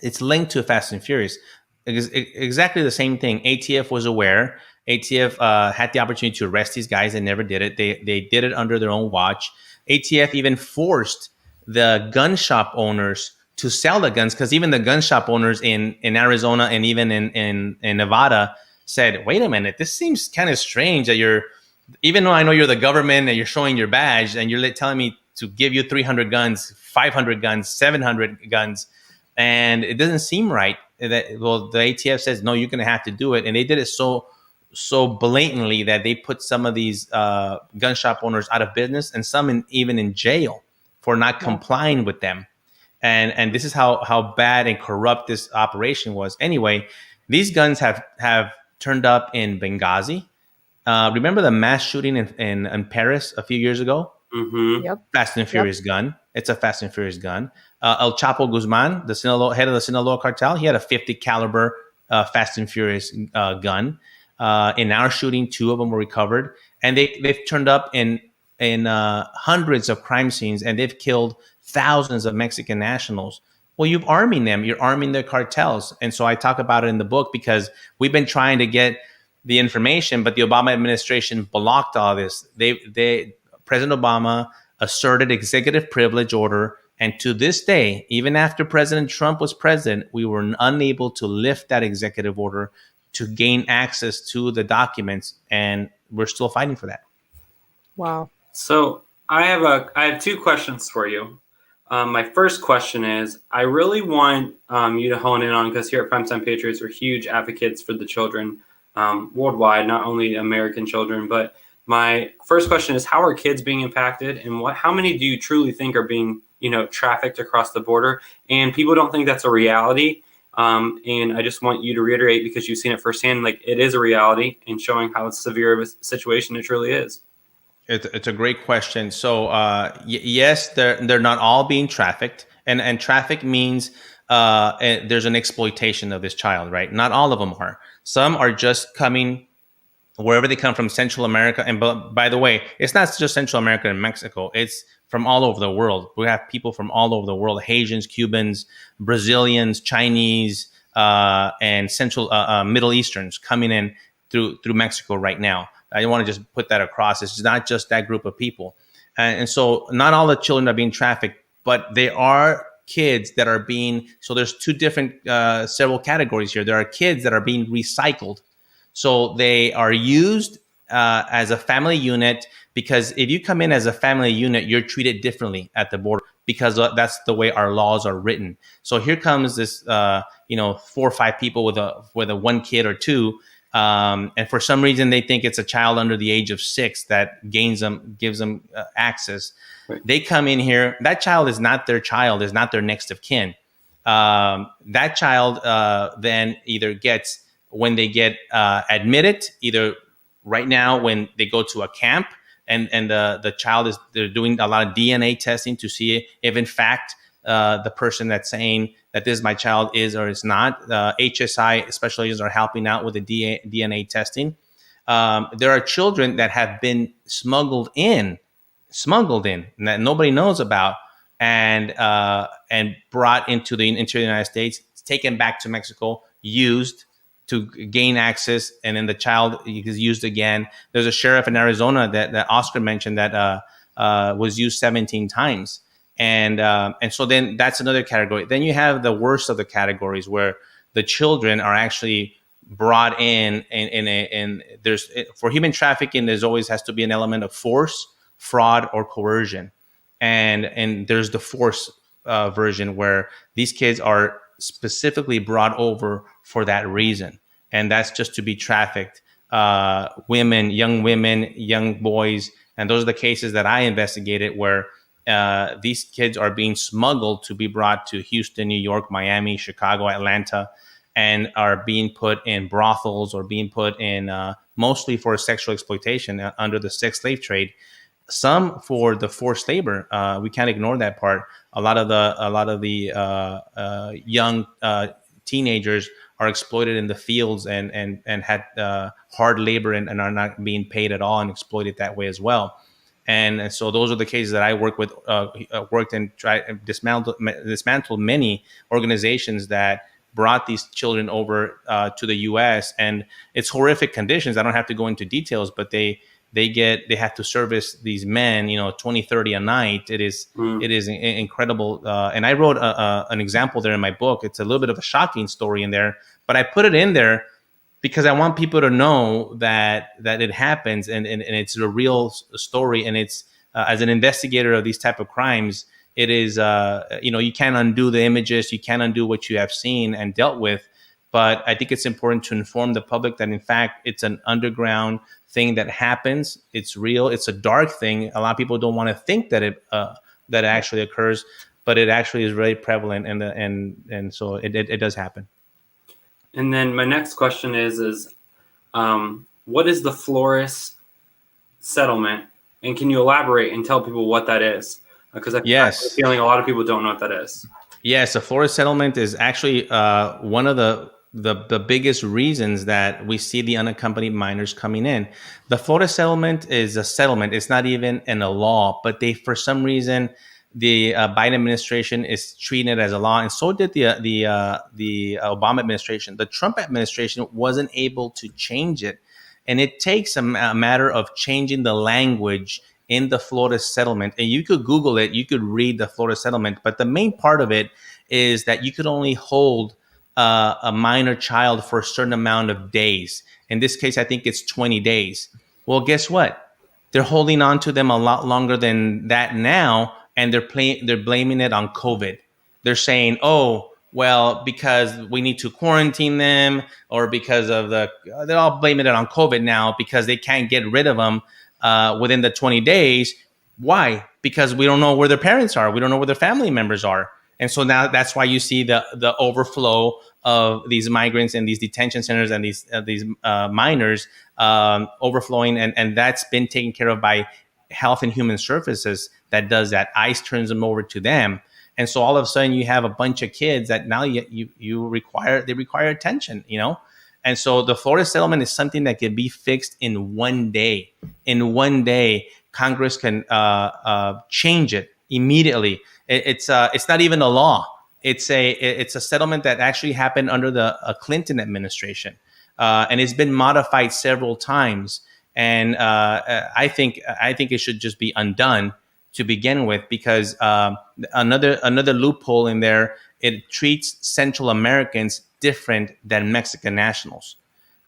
It's linked to Fast and Furious. Exactly the same thing. ATF was aware. ATF had the opportunity to arrest these guys and never did it. They did it under their own watch. ATF even forced the gun shop owners to sell the guns, because even the gun shop owners in Arizona and even in Nevada said, wait a minute, this seems kind of strange that even though I know you're the government and you're showing your badge and you're telling me to give you 300 guns, 500 guns, 700 guns, and it doesn't seem right. The ATF says, no, you're going to have to do it. And they did it so blatantly that they put some of these gun shop owners out of business, and some even in jail for not complying with them. And this is how bad and corrupt this operation was. Anyway, these guns have turned up in Benghazi. Remember the mass shooting in Paris a few years ago? Mm-hmm. Yep. Fast and Furious gun. It's a Fast and Furious gun. El Chapo Guzman, the head of the Sinaloa cartel, he had a 50 caliber Fast and Furious gun. In our shooting, 2 of them were recovered, and they've turned up in hundreds of crime scenes, and they've killed thousands of Mexican nationals. Well, you're arming them. You're arming their cartels. And so I talk about it in the book because we've been trying to get the information, but the Obama administration blocked all this. President Obama asserted executive privilege order. And to this day, even after President Trump was president, we were unable to lift that executive order to gain access to the documents. And we're still fighting for that. Wow. So I have 2 questions for you. My first question is, I really want you to hone in on, because here at Primetime Patriots, we're huge advocates for the children worldwide, not only American children. But my first question is, how are kids being impacted, and how many do you truly think are being, trafficked across the border? And people don't think that's a reality. And I just want you to reiterate, because you've seen it firsthand, like it is a reality, and showing how severe of a situation it truly is. It's a great question. So yes, they're not all being trafficked, and traffic means there's an exploitation of this child, right? Not all of them are. Some are just coming wherever they come from, Central America. And by the way, it's not just Central America and Mexico. It's from all over the world. We have people from all over the world: Haitians, Cubans, Brazilians, Chinese, and Central Middle Easterns coming in through Mexico right now. I want to just put that across. It's not just that group of people. And so not all the children are being trafficked, but there are kids that are being, so there's 2 different, several categories here. There are kids that are being recycled. So they are used as a family unit, because if you come in as a family unit, you're treated differently at the border, because that's the way our laws are written. So here comes this, 4 or 5 people with a 1 kid or 2. And for some reason, they think it's a child under the age of 6 that gives them access. Right. They come in here. That child is not their child, is not their next of kin. That child then either gets, when they get admitted, either right now when they go to a camp, and the child they're doing a lot of DNA testing to see if in fact the person that's saying that this is my child is or is not. HSI special agents are helping out with the DNA testing. There are children that have been smuggled in smuggled in and that nobody knows about, and brought into the United States, taken back to Mexico, used to gain access, and then the child is used again. There's a sheriff in Arizona that Oscar mentioned that was used 17 times. And so then that's another category. Then you have the worst of the categories where the children are actually brought in there's, for human trafficking, there's always has to be an element of force, fraud, or coercion. And there's the force version where these kids are specifically brought over for that reason. And that's just to be trafficked. Women, young boys. And those are the cases that I investigated where these kids are being smuggled to be brought to Houston, New York, Miami, Chicago, Atlanta, and are being put in brothels or being put in mostly for sexual exploitation under the sex slave trade. Some for the forced labor. We can't ignore that part. A lot of the young teenagers are exploited in the fields and had hard labor and are not being paid at all and exploited that way as well. And so those are the cases that I worked and tried and dismantled many organizations that brought these children over to the U.S. And it's horrific conditions. I don't have to go into details, but they have to service these men, 20, 30 a night. It is incredible. And I wrote an example there in my book. It's a little bit of a shocking story in there, but I put it in there because I want people to know that it happens and it's a real story. And it's as an investigator of these type of crimes, it is, you can't undo the images. You can't undo what you have seen and dealt with. But I think it's important to inform the public that, in fact, it's an underground thing that happens. It's real. It's a dark thing. A lot of people don't want to think that it actually occurs, but it actually is very prevalent, and so it does happen. And then my next question is what is the Flores settlement, and can you elaborate and tell people what that is? Because I have a feeling a lot of people don't know what that is. Yes, the Flores settlement is actually one of the biggest reasons that we see the unaccompanied minors coming in. The Flores settlement is a settlement. It's not even in a law, but for some reason, the Biden administration is treating it as a law, and so did the Obama administration. The Trump administration wasn't able to change it, and it takes a matter of changing the language in the Flores settlement. And you could Google it, you could read the Flores settlement, but the main part of it is that you could only hold a minor child for a certain amount of days. In this case, I think it's 20 days. Well, guess what? They're holding on to them a lot longer than that now, and they're blaming it on COVID. They're saying, oh, well, because we need to quarantine them, or because of they're all blaming it on COVID now because they can't get rid of them within the 20 days. Why? Because we don't know where their parents are. We don't know where their family members are. And so now that's why you see the overflow of these migrants in these detention centers and these minors overflowing. And that's been taken care of by Health and Human Services that does that. ICE turns them over to them. And so all of a sudden you have a bunch of kids that now they require attention, And so the Flores settlement is something that can be fixed in one day. In one day, Congress can change it immediately. It's not even a law. It's a settlement that actually happened under the Clinton administration, and it's been modified several times. And I think it should just be undone to begin with, because another loophole in there, it treats Central Americans different than Mexican nationals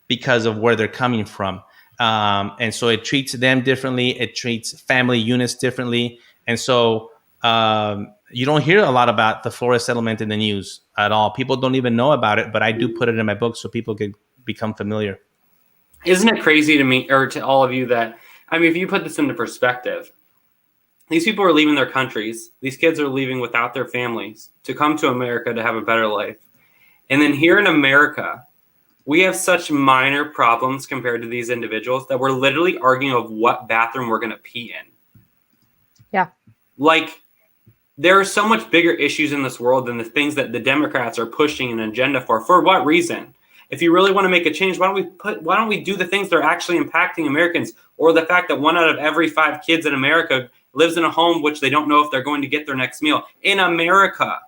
because of where they're coming from. And so it treats them differently. It treats family units differently. And so you don't hear a lot about the Flores settlement in the news at all. People don't even know about it, but I do put it in my book so people can become familiar. Isn't it crazy to me, or to all of you, that, if you put this into perspective, these people are leaving their countries. These kids are leaving without their families to come to America to have a better life. And then here in America, we have such minor problems compared to these individuals that we're literally arguing of what bathroom we're going to pee in. Yeah. Like, there are so much bigger issues in this world than the things that the Democrats are pushing an agenda for. For what reason? If you really want to make a change, why don't we do the things that are actually impacting Americans? Or the fact that 1 out of every 5 kids in America lives in a home which they don't know if they're going to get their next meal in America.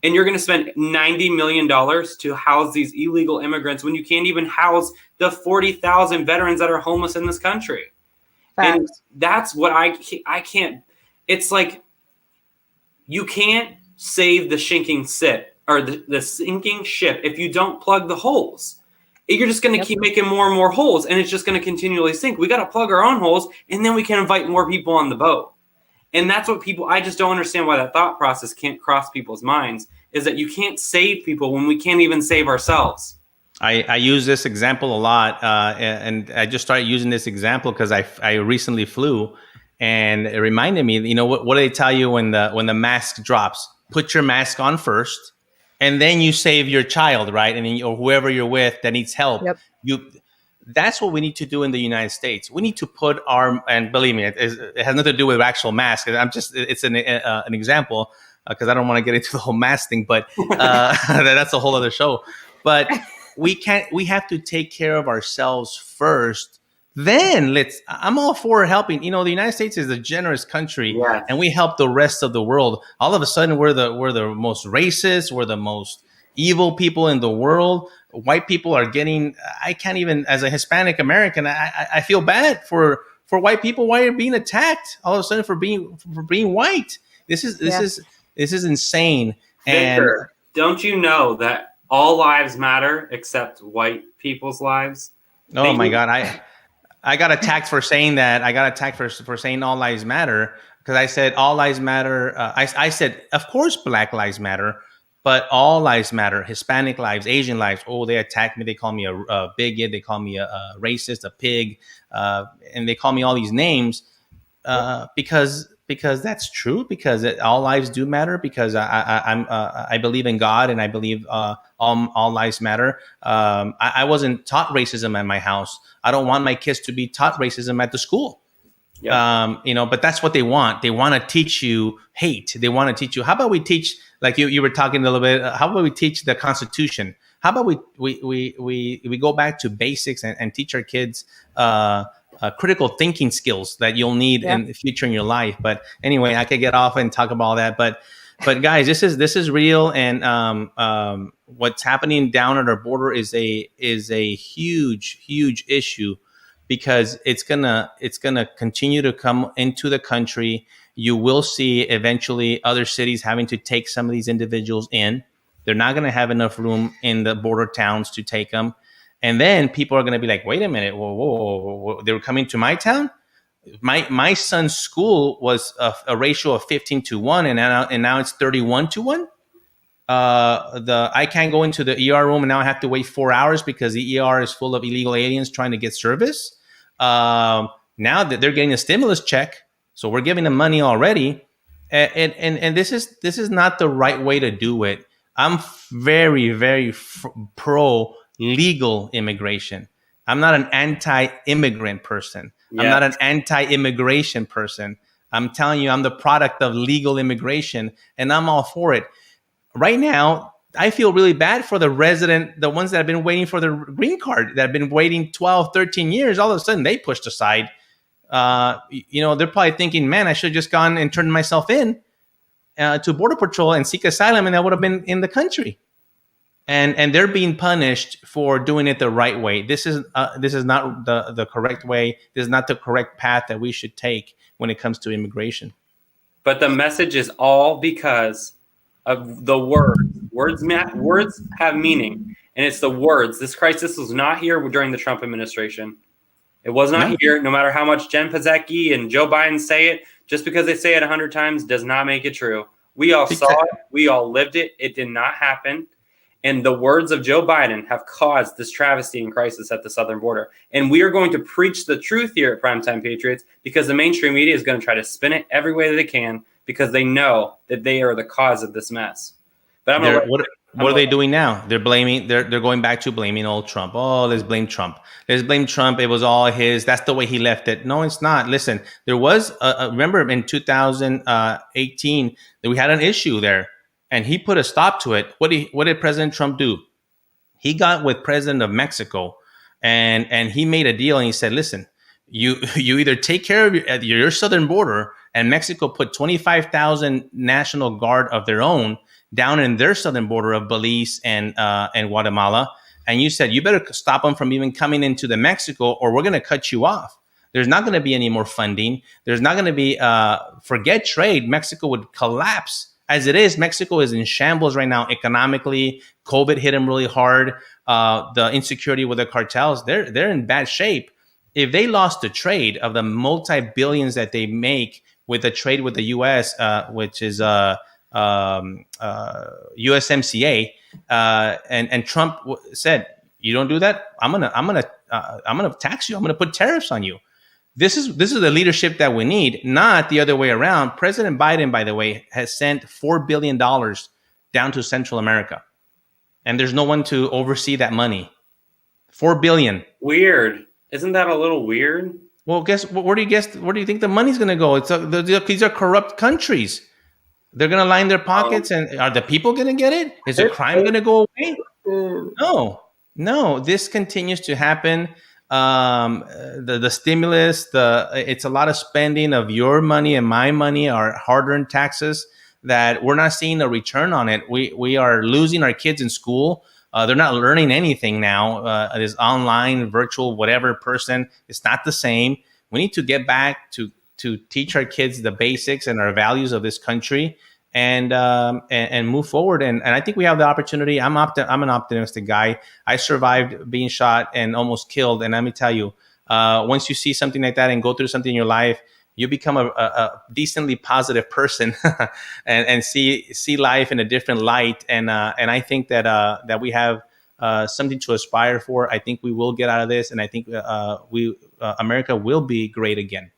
And you're going to spend $90 million to house these illegal immigrants when you can't even house the 40,000 veterans that are homeless in this country. Facts. And that's what I can't. It's like you can't save the sinking ship or the sinking ship if you don't plug the holes. You're just going to keep making more and more holes, and it's just going to continually sink. We got to plug our own holes, and then we can invite more people on the boat. And that's what I just don't understand why that thought process can't cross people's minds, is that you can't save people when we can't even save ourselves. I use this example a lot, and I just started using this example because I recently flew, and it reminded me, what do they tell you when the mask drops? Put your mask on first, and then you save your child, right? And then, or whoever you're with that needs help. Yep. That's what we need to do in the United States. We need to put and believe me, it has nothing to do with actual masks. It's an example because I don't want to get into the whole mask thing, but that's a whole other show. But we have to take care of ourselves first. Then I'm all for helping. The United States is a generous country, and we help the rest of the world. All of a sudden, we're the most racist, we're the most evil people in the world. White people are getting. I can't even, as a Hispanic American, I feel bad for white people. Why are being attacked all of a sudden for being white? This is insane. Victor, And don't you know that all lives matter except white people's lives? oh my God, I got attacked for saying that. I got attacked for saying all lives matter because I said all lives matter. I said, of course, Black lives matter, but all lives matter. Hispanic lives, Asian lives. Oh, they attacked me. They call me a bigot. They call me a racist, a pig, and they call me all these names because that's true. Because all lives do matter. Because I believe in God and I believe all lives matter. I wasn't taught racism at my house. I don't want my kids to be taught racism at the school. But that's what they want. They want to teach you hate. They want to teach you. How about we teach, like you were talking a little bit, how about we teach the Constitution? How about we go back to basics and teach our kids critical thinking skills that you'll need in the future in your life. But anyway, I could get off and talk about all that. But guys, this is real. And what's happening down at our border is a huge issue. Because it's gonna continue to come into the country. You will see eventually other cities having to take some of these individuals in. They're not going to have enough room in the border towns to take them, and then people are going to be like, "Wait a minute, whoa. They were coming to my town." My son's school was a ratio of 15-1, and now it's 31-1. I can't go into the ER room and now I have to wait 4 hours because the ER is full of illegal aliens trying to get service. Now that they're getting a stimulus check, so we're giving them money already, and this is not the right way to do it. I'm very pro legal immigration. I'm not an anti-immigrant person. I'm not an anti-immigration person. I'm telling you, I'm the product of legal immigration, and I'm all for it. Right now, I feel really bad for the ones that have been waiting for their green card, that have been waiting 12, 13 years. All of a sudden, they pushed aside. They're probably thinking, man, I should have just gone and turned myself in to Border Patrol and seek asylum, and I would have been in the country. And they're being punished for doing it the right way. This is not the correct way. This is not the correct path that we should take when it comes to immigration. But the message is all because of the words. Words have meaning, and it's the words. This crisis was not here during the Trump administration. It was not here, no matter how much Jen Psaki and Joe Biden say it. Just because they say it 100 times does not make it true. We all saw it. We all lived it. It did not happen. And the words of Joe Biden have caused this travesty and crisis at the southern border. And we are going to preach the truth here at Primetime Patriots because the mainstream media is going to try to spin it every way that they can because they know that they are the cause of this mess. But what are they doing now? They're going back to blaming old Trump. Oh, let's blame Trump. Let's blame Trump. It was all his. That's the way he left it. No, it's not. Listen, there was remember in 2018 that we had an issue there, and he put a stop to it. What did President Trump do? He got with President of Mexico, and he made a deal, and he said, listen, You either take care of your southern border, and Mexico put 25,000 National Guard of their own down in their southern border of Belize and Guatemala, and you said you better stop them from even coming into the Mexico, or we're going to cut you off. There's not going to be any more funding. There's not going to be forget trade. Mexico would collapse. As it is, Mexico is in shambles right now economically. COVID hit them really hard. The insecurity with the cartels, they're in bad shape. If they lost the trade of the multi-billions that they make with the trade with the U.S., which is USMCA, and Trump said, "You don't do that, I'm gonna tax you. I'm gonna put tariffs on you." This is the leadership that we need, not the other way around. President Biden, by the way, has sent $4 billion down to Central America, and there's no one to oversee that money. $4 billion. Weird. Isn't that a little weird? Well, where do you think the money's going to go? These are corrupt countries. They're going to line their pockets, and are the people going to get it? Is the crime going to go away? No. This continues to happen. The stimulus, it's a lot of spending of your money and my money, our hard-earned taxes, that we're not seeing a return on it. We are losing our kids in school. They're not learning anything now. It is online, virtual, whatever person. It's not the same. We need to get back to teach our kids the basics and our values of this country, and move forward. And I think we have the opportunity. I'm an optimistic guy. I survived being shot and almost killed. And let me tell you, once you see something like that and go through something in your life, you become a decently positive person and see life in a different light. And I think that we have something to aspire for. I think we will get out of this, and I think America will be great again.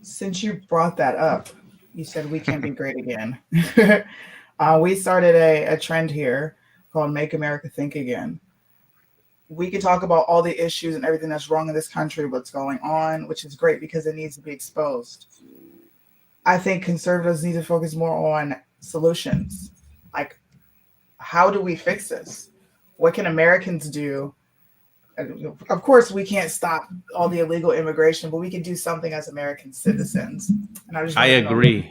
Since you brought that up, you said we can be great again. We started a trend here called Make America Think Again. We can talk about all the issues and everything that's wrong in this country, what's going on, which is great because it needs to be exposed. I think conservatives need to focus more on solutions. Like, how do we fix this? What can Americans do? Of course, we can't stop all the illegal immigration, but we can do something as American citizens. And I agree.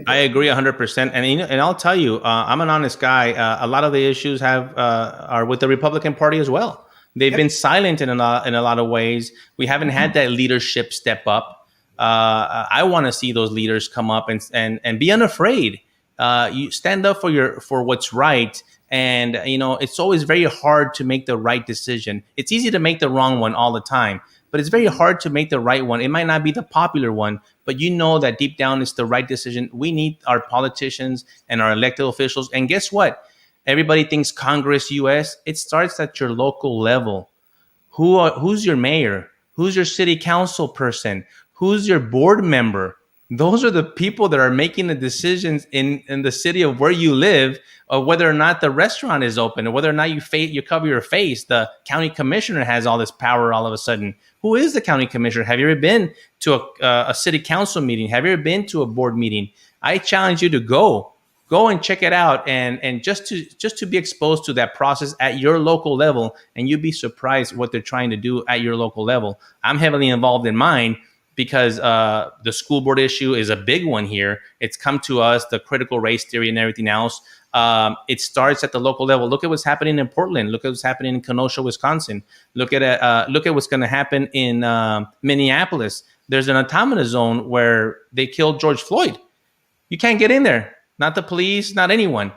I agree 100%. And I'll tell you, I'm an honest guy. A lot of the issues are with the Republican Party as well. They've been silent in a lot of ways. We haven't had that leadership step up. I want to see those leaders come up and be unafraid. You stand up for what's right. And, it's always very hard to make the right decision. It's easy to make the wrong one all the time, but it's very hard to make the right one. It might not be the popular one, but that deep down it's the right decision. We need our politicians and our elected officials. And guess what? Everybody thinks Congress, U.S. It starts at your local level. Who's your mayor? Who's your city council person? Who's your board member? Those are the people that are making the decisions in the city of where you live, or whether or not the restaurant is open, or whether or not you cover your face. The county commissioner has all this power all of a sudden. Who is the county commissioner? Have you ever been to a city council meeting? Have you ever been to a board meeting? I challenge you to go and check it out, and just to be exposed to that process at your local level, and you'd be surprised what they're trying to do at your local level. I'm heavily involved in mine, because the school board issue is a big one here. It's come to us, the critical race theory and everything else. It starts at the local level. Look at what's happening in Portland. Look at what's happening in Kenosha, Wisconsin. Look at what's going to happen in Minneapolis. There's an autonomous zone where they killed George Floyd. You can't get in there. Not the police, not anyone.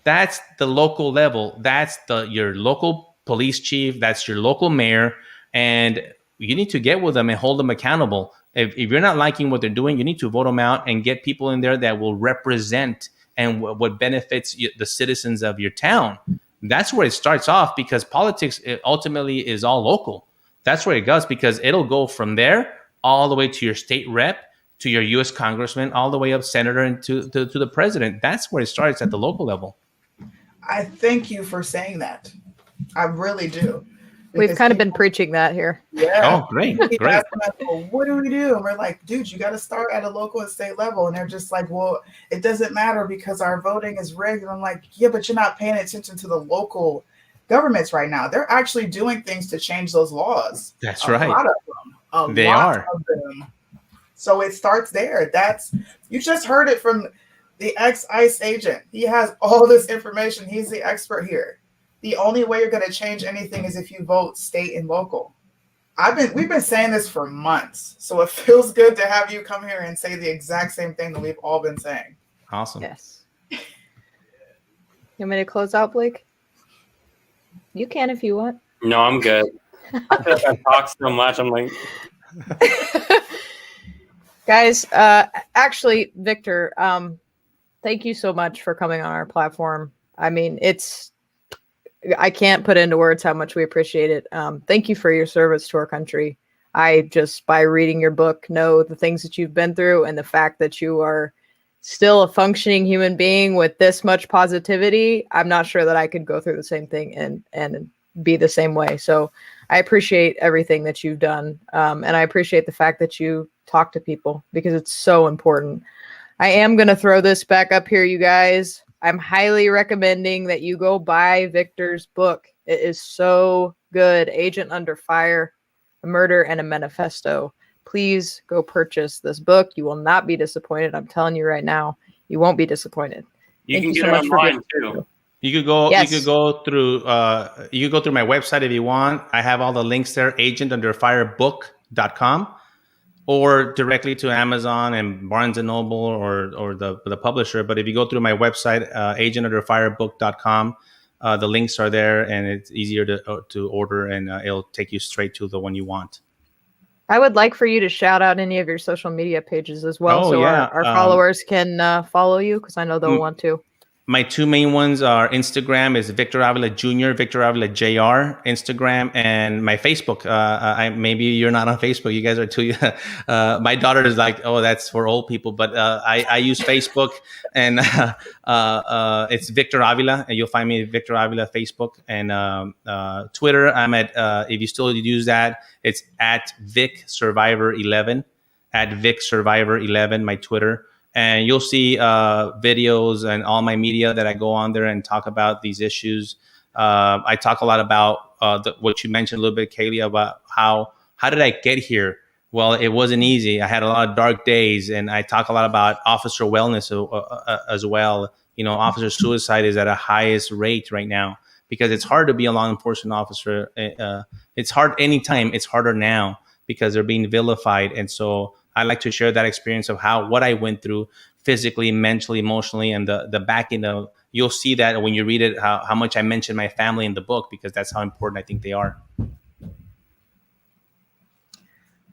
That's the local level. That's your local police chief. That's your local mayor. And you need to get with them and hold them accountable. If you're not liking what they're doing, you need to vote them out and get people in there that will represent and what benefits the citizens of your town. That's where it starts off, because politics ultimately is all local. That's where it goes, because it'll go from there all the way to your state rep, to your U.S. congressman, all the way up senator, and to the president. That's where it starts, at the local level. I thank you for saying that. I really do. We've kind of been preaching that here. Yeah. Oh, great. Us, well, what do we do? And we're like, dude, you got to start at a local and state level. And they're just like, well, it doesn't matter because our voting is rigged. And I'm like, yeah, but you're not paying attention to the local governments right now. They're actually doing things to change those laws. That's A right. lot of them. They lot are. of them. So it starts there. You just heard it from the ex-ICE agent. He has all this information. He's the expert here. The only way you're going to change anything is if you vote state and local. We've been saying this for months, so it feels good to have you come here and say the exact same thing that we've all been saying. Awesome. Yes. You want me to close out, Blake? You can if you want. No, I'm good. I feel like I talk so much. I'm like, Guys, actually, Victor, thank you so much for coming on our platform. I mean, I can't put into words how much we appreciate it. Thank you for your service to our country. I just, by reading your book, know the things that you've been through, and the fact that you are still a functioning human being with this much positivity. I'm not sure that I could go through the same thing and be the same way. So I appreciate everything that you've done. And I appreciate the fact that you talk to people, because it's so important. I am going to throw this back up here, you guys. I'm highly recommending that you go buy Victor's book. It is so good. Agent Under Fire, A Murder and a Manifesto. Please go purchase this book. You will not be disappointed. I'm telling you right now, you won't be disappointed. you Thank can you get so it much for online being- too. You could go. Yes. You could go through. You could go through my website if you want. I have all the links there. AgentUnderFireBook.com, or directly to Amazon and Barnes and Noble or the publisher. But if you go through my website, AgentUnderFireBook.com, the links are there, and it's easier to order, and it'll take you straight to the one you want. I would like for you to shout out any of your social media pages as well, Oh, so yeah. our followers can follow you, because I know they'll Mm. want to. My two main ones are Instagram is Victor Avila Jr., Victor Avila Jr. Instagram, and my Facebook. Maybe you're not on Facebook. You guys are too. My daughter is like, oh, that's for old people. But I use Facebook, and it's Victor Avila, and you'll find me at Victor Avila Facebook, and Twitter. I'm at if you still use that, it's at Vic Survivor 11, at Vic Survivor 11. My Twitter. And you'll see videos and all my media that I go on there and talk about these issues. I talk a lot about what you mentioned a little bit, Kaylee, about how did I get here? Well, it wasn't easy. I had a lot of dark days, and I talk a lot about officer wellness as well. You know, officer suicide is at a highest rate right now because it's hard to be a law enforcement officer. It's hard anytime. It's harder now because they're being vilified, and so I like to share that experience of what I went through physically, mentally, emotionally, and the back end of. You'll see that when you read it, how much I mention my family in the book, because that's how important I think they are.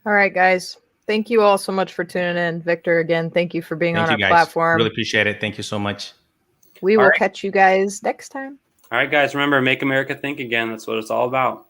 All right, guys. Thank you all so much for tuning in. Victor, again, thank you for being Thank on you, our guys. platform. Really appreciate it. Thank you so much. We will All right. catch you guys next time. All right, guys, remember, make America think again. That's what it's all about.